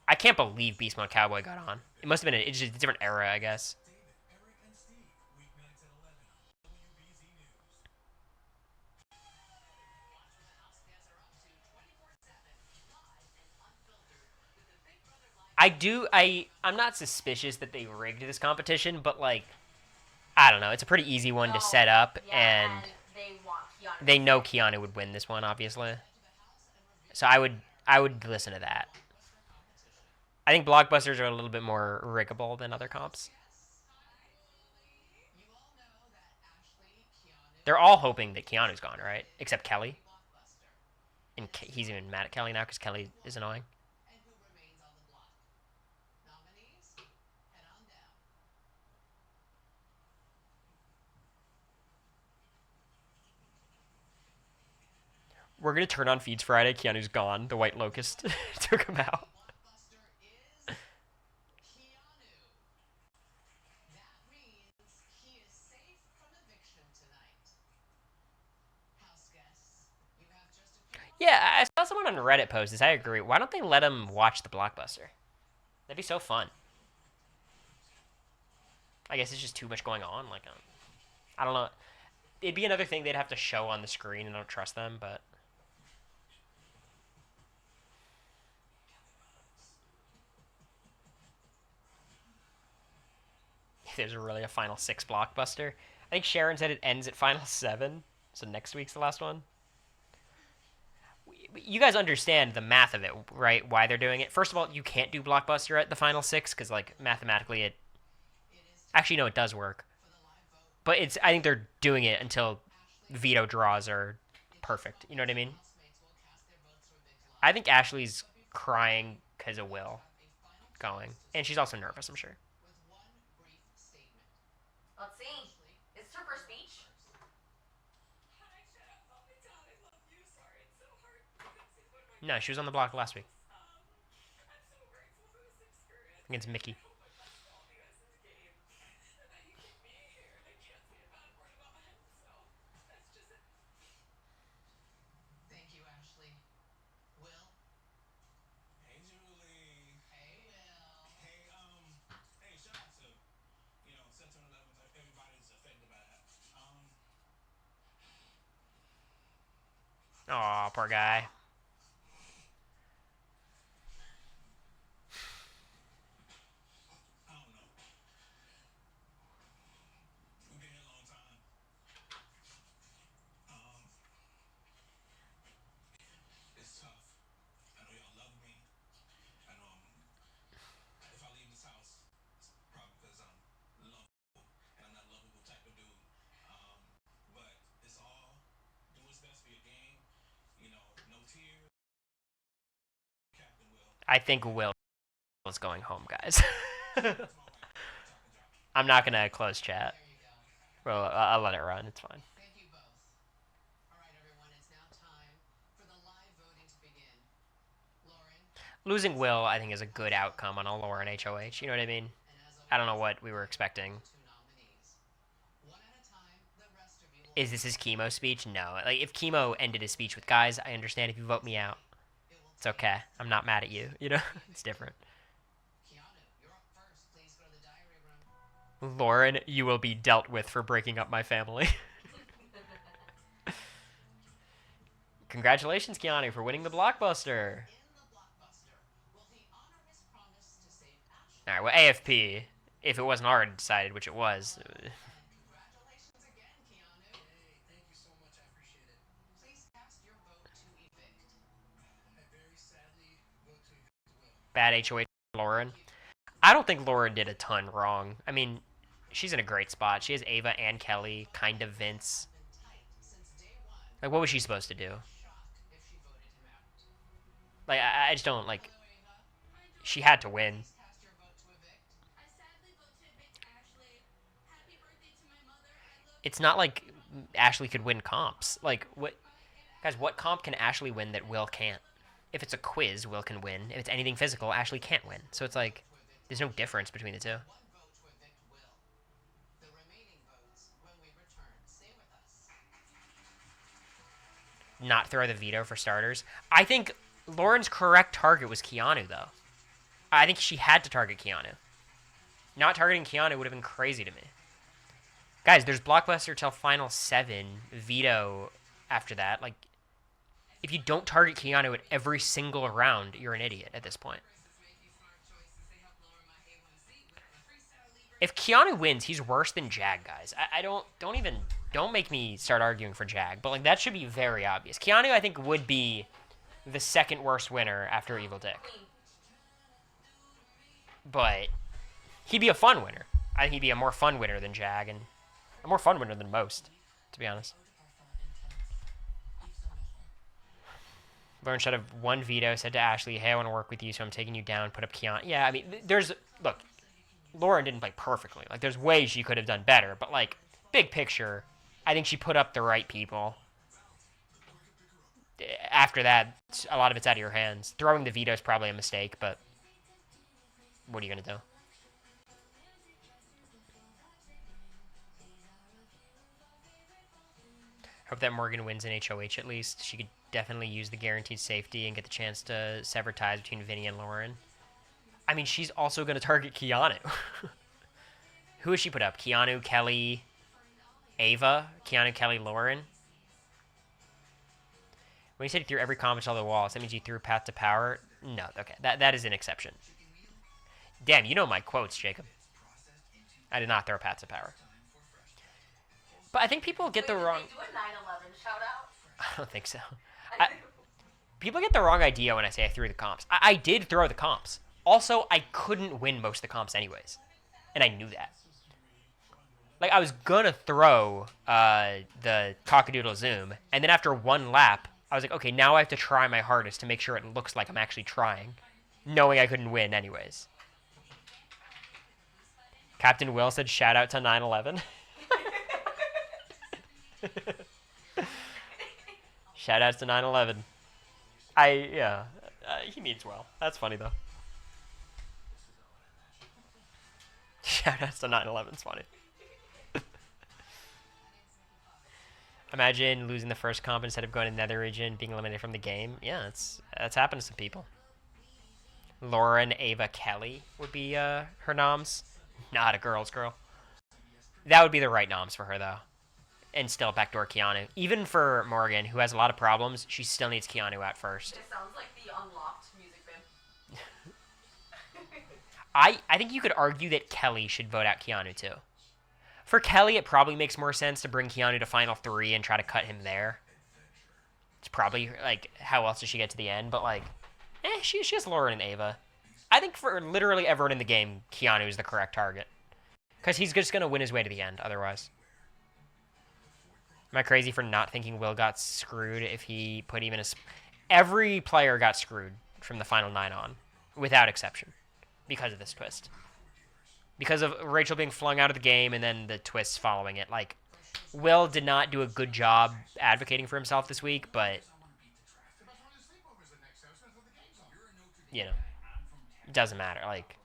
I can't believe Beast Mode Cowboy got on. It must have been it's just a different era, I guess. I'm not suspicious that they rigged this competition, but like I don't know. It's a pretty easy one to Oh, set up, yeah, and and they want Keanu they to know win. Keanu would win this one, obviously. So I would listen to that. I think blockbusters are a little bit more riggable than other comps. They're all hoping that Keanu's gone, right? Except Kelly, and he's even mad at Kelly now because Kelly is annoying. We're gonna turn on feeds Friday. Keanu's gone. The White Locust took him out. Yeah, I saw someone on Reddit post this. I agree. Why don't they let him watch the blockbuster? That'd be so fun. I guess it's just too much going on. Like, I don't know. It'd be another thing they'd have to show on the screen, and I don't trust them. But if there's really a final six blockbuster, I think Sharon said it ends at final seven. So next week's the last one. You guys understand the math of it, right? Why they're doing it. First of all, you can't do blockbuster at the final six because, like, mathematically, it actually no, it does work. But it's I think they're doing it until veto draws are perfect. You know what I mean? I think Ashley's crying because of Will going, and she's also nervous. I'm sure. Let's see. Is this her first speech? No, she was on the block last week against Mickey. Oh, poor guy. I think Will is going home, guys. I'm not gonna close chat. Well, I'll let it run. It's fine. Losing Will, I think, is a good outcome on a Lauren HOH. You know what I mean? I don't know what we were expecting. Is this his chemo speech? No. Like, if chemo ended his speech with, guys, I understand if you vote me out. It's okay. I'm not mad at you. You know? It's different. Lauren, you will be dealt with for breaking up my family. Congratulations, Keanu, for winning the blockbuster. All right, well, AFP, if it wasn't already decided, which it was. Bad HOH Lauren. I don't think Lauren did a ton wrong. I mean, she's in a great spot. She has Ava and Kelly, kind of Vince. Like, what was she supposed to do? Like, I just don't, like, she had to win. It's not like Ashley could win comps. Like, what, guys, what comp can Ashley win that Will can't? If it's a quiz, Will can win. If it's anything physical, Ashley can't win. So it's like, there's no difference between the two. Not throw the veto for starters. I think Lauren's correct target was Keanu, though. I think she had to target Keanu. Not targeting Keanu would have been crazy to me. Guys, there's Blockbuster till Final 7, Veto after that. Like, if you don't target Keanu at every single round, you're an idiot at this point. If Keanu wins, he's worse than Jag, guys. I don't make me start arguing for Jag, but like that should be very obvious. Keanu, I think, would be the second worst winner after Evil Dick, but he'd be a fun winner. I think he'd be a more fun winner than Jag, and a more fun winner than most, to be honest. Lauren should have one veto, said to Ashley, hey, I want to work with you, so I'm taking you down, put up Keanu. Yeah, I mean, look, Lauren didn't play perfectly. Like, there's ways she could have done better, but, like, big picture, I think she put up the right people. After that, a lot of it's out of your hands. Throwing the veto is probably a mistake, but what are you going to do? Hope that Morgan wins in HOH at least. She could definitely use the guaranteed safety and get the chance to sever ties between Vinny and Lauren. I mean, she's also going to target Keanu. Who has she put up? Keanu, Kelly, Ava? Keanu, Kelly, Lauren? When you said you threw every comment to all the walls, that means you threw Path to Power? No, okay. That is an exception. Damn, you know my quotes, Jacob. I did not throw Path to Power. But I think people get the wrong... Did they do a 9/11 shout out? I don't think so. People get the wrong idea when I say I threw the comps. I did throw the comps. Also, I couldn't win most of the comps anyways. And I knew that. Like, I was gonna throw the cockadoodle zoom, and then after one lap, I was like, okay, now I have to try my hardest to make sure it looks like I'm actually trying, knowing I couldn't win anyways. Captain Will said, shout out to 9/11. Shout outs to 9/11. He means well. That's funny though. Shout outs to 9/11. It's funny. Imagine losing the first comp instead of going to Nether region, being eliminated from the game. Yeah, that's happened to some people. Lauren, Ava, Kelly would be her noms. Not a girl's girl. That would be the right noms for her though. And still backdoor Keanu. Even for Morgan, who has a lot of problems, she still needs Keanu out first. It sounds like the unlocked music bin. I think you could argue that Kelly should vote out Keanu too. For Kelly, it probably makes more sense to bring Keanu to Final 3 and try to cut him there. It's probably, like, how else does she get to the end? But, like, she has Lauren and Ava. I think for literally everyone in the game, Keanu is the correct target. Because he's just going to win his way to the end otherwise. Am I crazy for not thinking Will got screwed if he put even a... Every player got screwed from the final 9 on, without exception, because of this twist. Because of Rachel being flung out of the game and then the twists following it. Like, Will did not do a good job advocating for himself this week, but, you know, it doesn't matter. Like,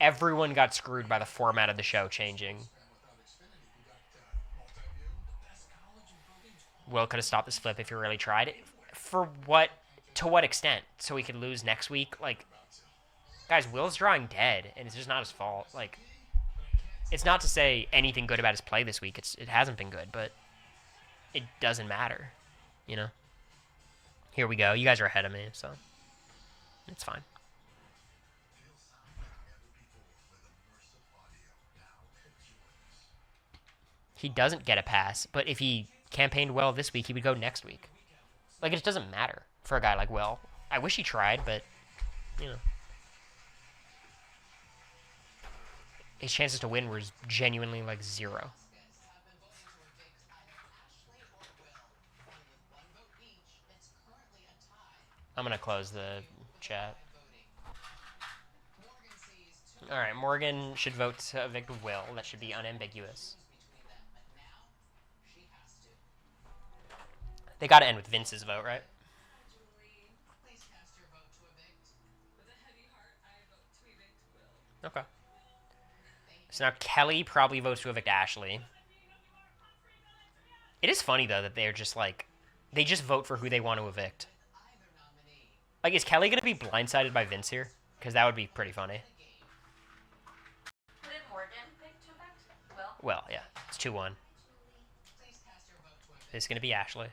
everyone got screwed by the format of the show changing. Will could have stopped this flip if he really tried it. For what? To what extent? So he could lose next week? Like, guys, Will's drawing dead, and it's just not his fault. Like, it's not to say anything good about his play this week. It hasn't been good, but it doesn't matter, you know? Here we go. You guys are ahead of me, so it's fine. He doesn't get a pass, but if he campaigned well this week, he would go next week. Like, it just doesn't matter for a guy like Will. I wish he tried, but, you know. His chances to win were genuinely, like, 0. I'm going to close the chat. Alright, Morgan should vote to evict Will. That should be unambiguous. They got to end with Vince's vote, right? Okay. So now Kelly probably votes to evict Ashley. It is funny, though, that they're just, like, they just vote for who they want to evict. Like, is Kelly going to be blindsided by Vince here? Because that would be pretty funny. Who did Morgan pick to evict? Will? Well, yeah. It's 2-1. It's going to be Ashley.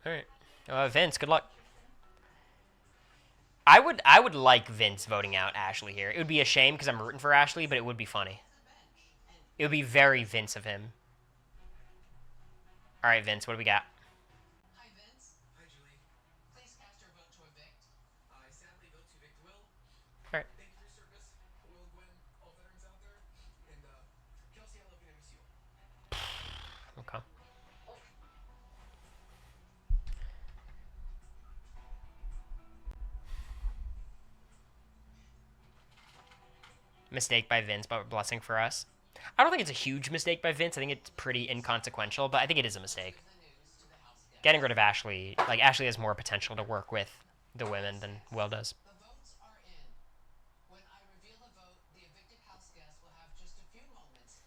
Alright. Vince, good luck. I would like Vince voting out Ashley here. It would be a shame because I'm rooting for Ashley, but it would be funny. It would be very Vince of him. All right, Vince, what do we got? Hi, Vince. Hi, Julie. Please cast your vote to evict. I sadly vote to evict Will. All right. Thank you for your service. Will, Gwen, all veterans out there. And, Kelsey, I love you and I miss you. Okay. Mistake by Vince, but blessing for us. I don't think it's a huge mistake by Vince. I think it's pretty inconsequential, but I think it is a mistake. Getting rid of Ashley, like Ashley has more potential to work with the women than Will does. The votes are in. When I reveal the vote, the evicted house guest will have just a few moments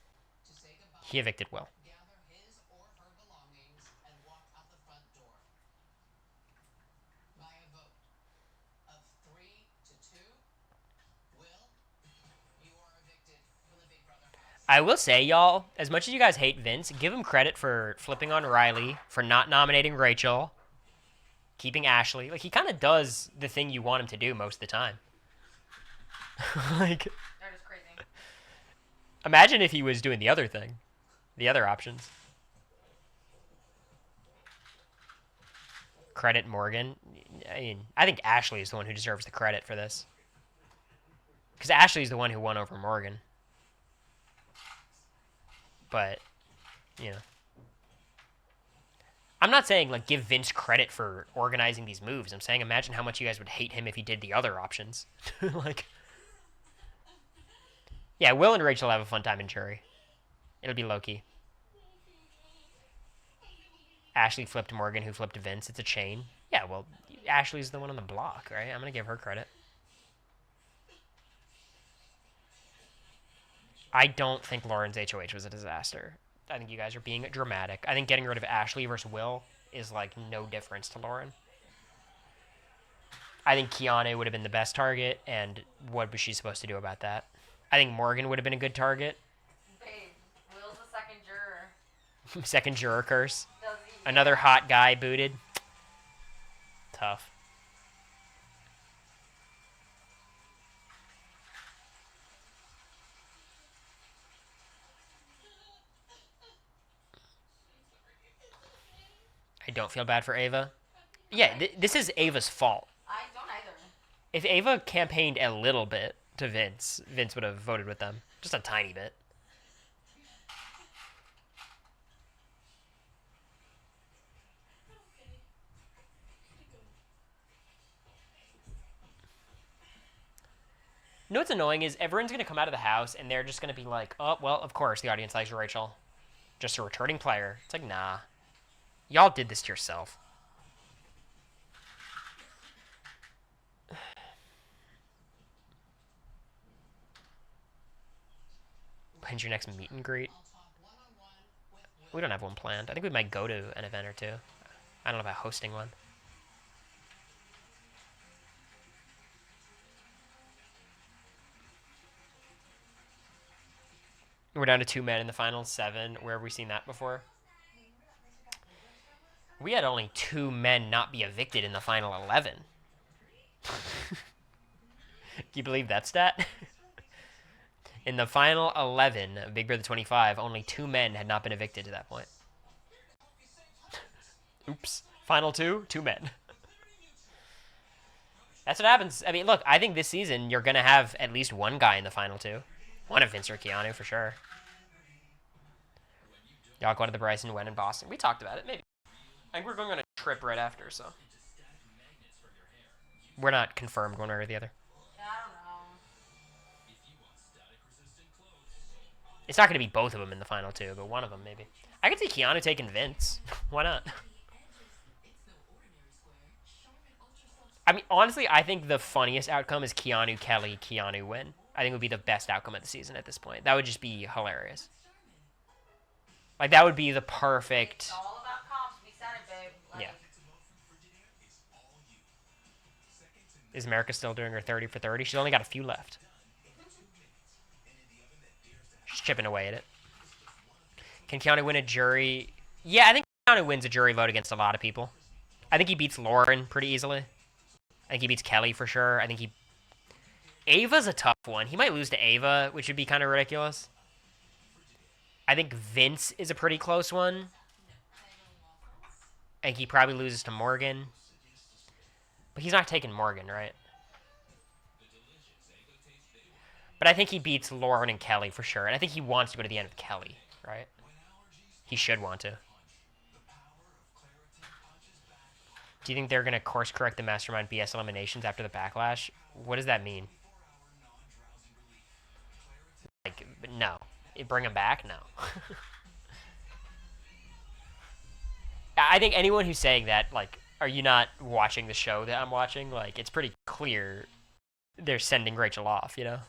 to say goodbye. He evicted Will. Gather his or her belongings and walk out the front door. By a vote of 3-2, Will, you are evicted from the Big Brother house. I will say, y'all, as much as you guys hate Vince, give him credit for flipping on Riley, for not nominating Rachel, keeping Ashley. Like, he kind of does the thing you want him to do most of the time. Like, That is crazy. imagine if he was doing the other thing, the other options. Credit Morgan. I mean, I think Ashley is the one who deserves the credit for this. Because Ashley's the one who won over Morgan. But, you know. I'm not saying, like, give Vince credit for organizing these moves. I'm saying imagine how much you guys would hate him if he did the other options. Like, yeah, Will and Rachel have a fun time in jury. It'll be low-key. Ashley flipped Morgan, who flipped Vince. It's a chain. Yeah, well, Ashley's the one on the block, right? I'm going to give her credit. I don't think Lauren's HOH was a disaster. I think you guys are being dramatic. I think getting rid of Ashley versus Will is, like, no difference to Lauren. I think Keanu would have been the best target, and what was she supposed to do about that? I think Morgan would have been a good target. Babe, Will's the second juror. Second juror curse. Does he? Another hot guy booted. Tough. I don't feel bad for Ava. Yeah, this is Ava's fault. I don't either. If Ava campaigned a little bit to Vince, Vince would have voted with them. Just a tiny bit. You know what's annoying is everyone's going to come out of the house and they're just going to be like, oh, well, of course the audience likes Rachel. Just a returning player. It's like, nah. Y'all did this to yourself. When's your next meet and greet? We don't have one planned. I think we might go to an event or two. I don't know about hosting one. We're down to 2 men in the final 7. Where have we seen that before? We had only 2 men not be evicted in the final 11. Can you believe that stat? In the final 11 of Big Brother 25, only 2 men had not been evicted to that point. Oops. Final 2, 2 men. That's what happens. I mean, look, I think this season you're going to have at least one guy in the final 2. One of Vince or Keanu, for sure. Y'all go to the Bryson Gwen in Boston. We talked about it, maybe. I think we're going on a trip right after, so. We're not confirmed one way or the other. Yeah, I don't know. It's not going to be both of them in the final 2, but one of them, maybe. I could see Keanu taking Vince. Why not? I mean, honestly, I think the funniest outcome is Keanu, Kelly, Keanu win. I think it would be the best outcome of the season at this point. That would just be hilarious. Like, that would be the perfect... It's all about comps. We said it, babe. Like, Yeah. Is America still doing her 30 for 30? She's only got a few left. She's chipping away at it. Can Keanu win a jury? Yeah, I think Keanu wins a jury vote against a lot of people. I think he beats Lauren pretty easily. I think he beats Kelly for sure. I think he Ava's a tough one. He might lose to Ava, which would be kind of ridiculous. I think Vince is a pretty close one. I think he probably loses to Morgan. But he's not taking Morgan, right? But I think he beats Lauren and Kelly for sure. And I think he wants to go to the end with Kelly, right? He should want to. Do you think they're going to course correct the Mastermind BS eliminations after the backlash? What does that mean? Like, no. Bring him back? No. I think anyone who's saying that, like, are you not watching the show that I'm watching? Like, it's pretty clear they're sending Rachel off, you know?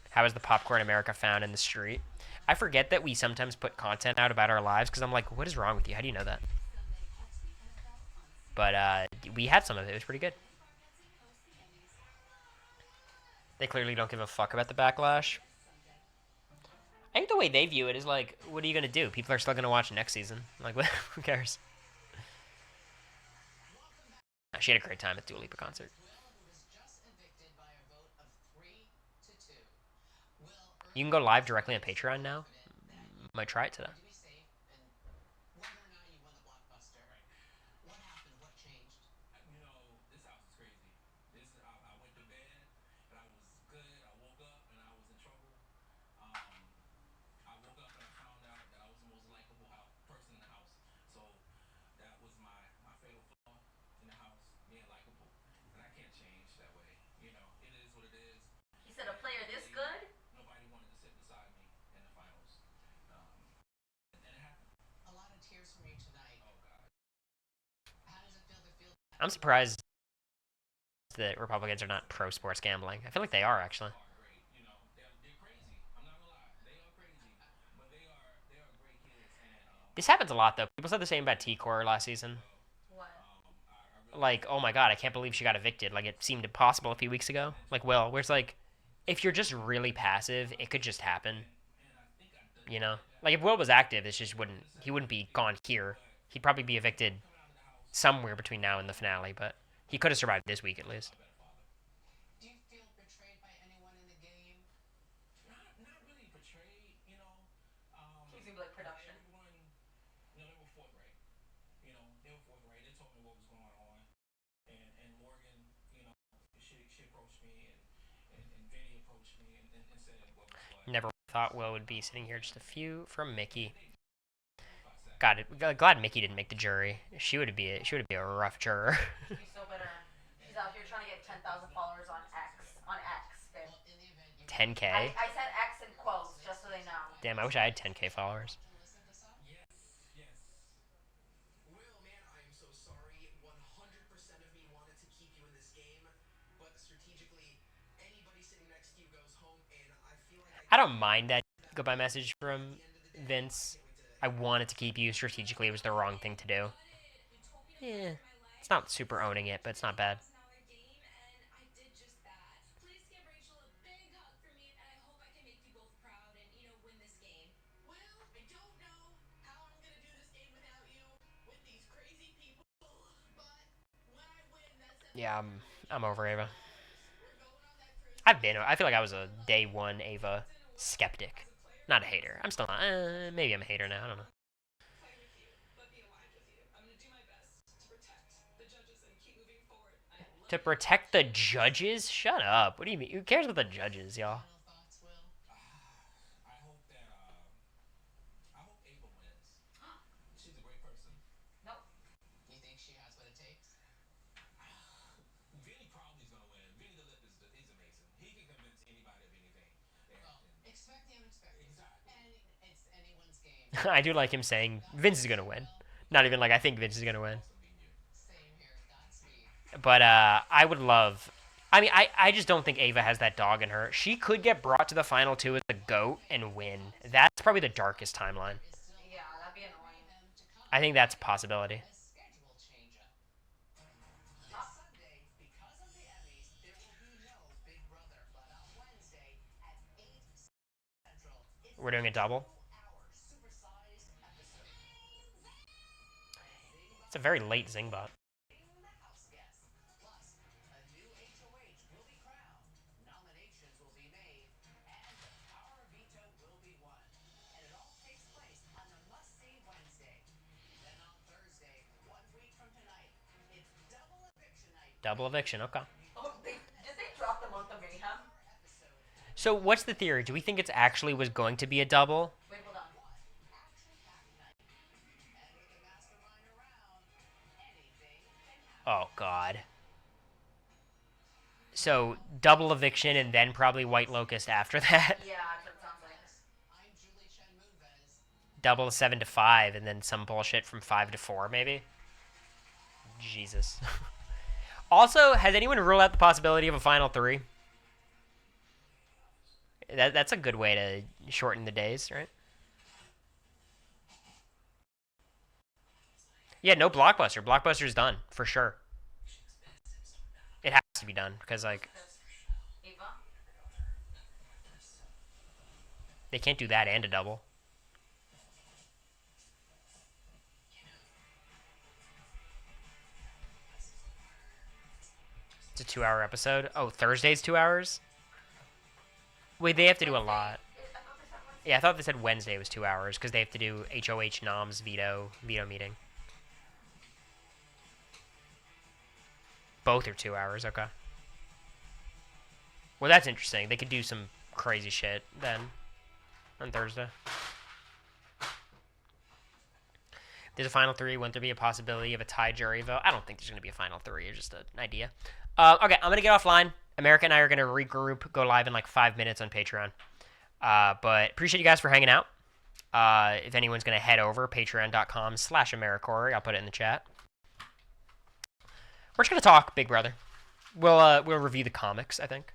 How is the popcorn America found in the street? I forget that we sometimes put content out about our lives because I'm like, what is wrong with you? How do you know that? But we had some of it. It was pretty good. They clearly don't give a fuck about the backlash. I think the way they view it is like, what are you going to do? People are still going to watch next season. Like, who cares? She had a great time at the Dua Lipa concert. You can go live directly on Patreon now. Might try it today. He said a player this good? I'm surprised that Republicans are not pro sports gambling. I feel like they are actually. This happens a lot though. People said the same about T-Core last season. What? Like, oh my god, I can't believe she got evicted. Like, it seemed impossible a few weeks ago. Like, Will, where it's like, if you're just really passive, it could just happen. You know? Like, if Will was active, it just wouldn't. He wouldn't be gone here. He'd probably be evicted somewhere between now and the finale, but he could have survived this week at least. Do you feel betrayed by anyone in the game? He seemed like production. Never thought Will would be sitting here. Just a few from Mickey. God, glad Mickey didn't make the jury. She would be a rough juror. She's so bitter. She's out here trying to get 10,000 followers on X. On X, babe. 10K. I said X in quotes just so they know. Damn, I wish I had 10K followers. Will, man, I am so sorry. 100% of me wanted to keep you in this game, but strategically, anybody sitting next to you goes home, and I feel like I don't mind that goodbye message from Vince. I wanted to keep you strategically. It was the wrong thing to do. Yeah, it's not super owning it, but it's not bad. Well, I don't know how I'm gonna do this game without you, with these crazy people, but when I win, that's it. Yeah, I'm over Ava. We're going on that cruise. I feel like I was a day one Ava skeptic, not a hater. I'm still not. Maybe I'm a hater now. I don't know. Play with you, but be aligned with you. I'm gonna do my best to protect the judges and keep moving forward. I love To protect the judges? Shut up. What do you mean? Who cares about the judges, y'all? final thoughts, Will. Nope. You think she has what it takes? Well, expect the unexpected. And it's anyone's game. I do like him saying Vince is gonna win. Not even like I think Vince is gonna win. Same here. Godspeed. But I would love. I mean, I just don't think Ava has that dog in her. She could get brought to the final two as the GOAT and win. That's probably the darkest timeline. Yeah, that'd be annoying. I think that's a possibility. A schedule change-up. This Sunday, because of the Emmys, there will be no Big Brother. But on Wednesday at 8 Central, it's We're doing a double. hour supersized episode. It's a very late Zingbot. The house Double eviction. Okay. Oh, did they drop the month of mayhem? So what's the theory? Do we think it's actually was going to be a double? Wait, hold on. Oh God. So double eviction and then probably White Locust after that. Yeah, that's what it sounds like. Double 7 to 5 and then some bullshit from 5 to 4 maybe. Jesus. Also, has anyone ruled out the possibility of a final 3? That's a good way to shorten the days, right? Yeah, no Blockbuster. Blockbuster's done for sure. It has to be done because like Ava? they can't do that and a double. It's a 2-hour episode. Oh, Thursday's 2 hours? Wait, they have to do a lot. Yeah, I thought they said Wednesday was 2 hours because they have to do HOH Noms veto meeting. Both are 2 hours, okay. Well, that's interesting. They could do some crazy shit then on Thursday. There's a final 3. Wouldn't there be a possibility of a tie jury vote? I don't think there's going to be a final 3. It's just an idea. Okay, I'm going to get offline. America and I are going to regroup, go live in like 5 minutes on Patreon. But appreciate you guys for hanging out. If anyone's going to head over, patreon.com/Americory. I'll put it in the chat. We're just going to talk Big Brother. We'll review the comics, I think.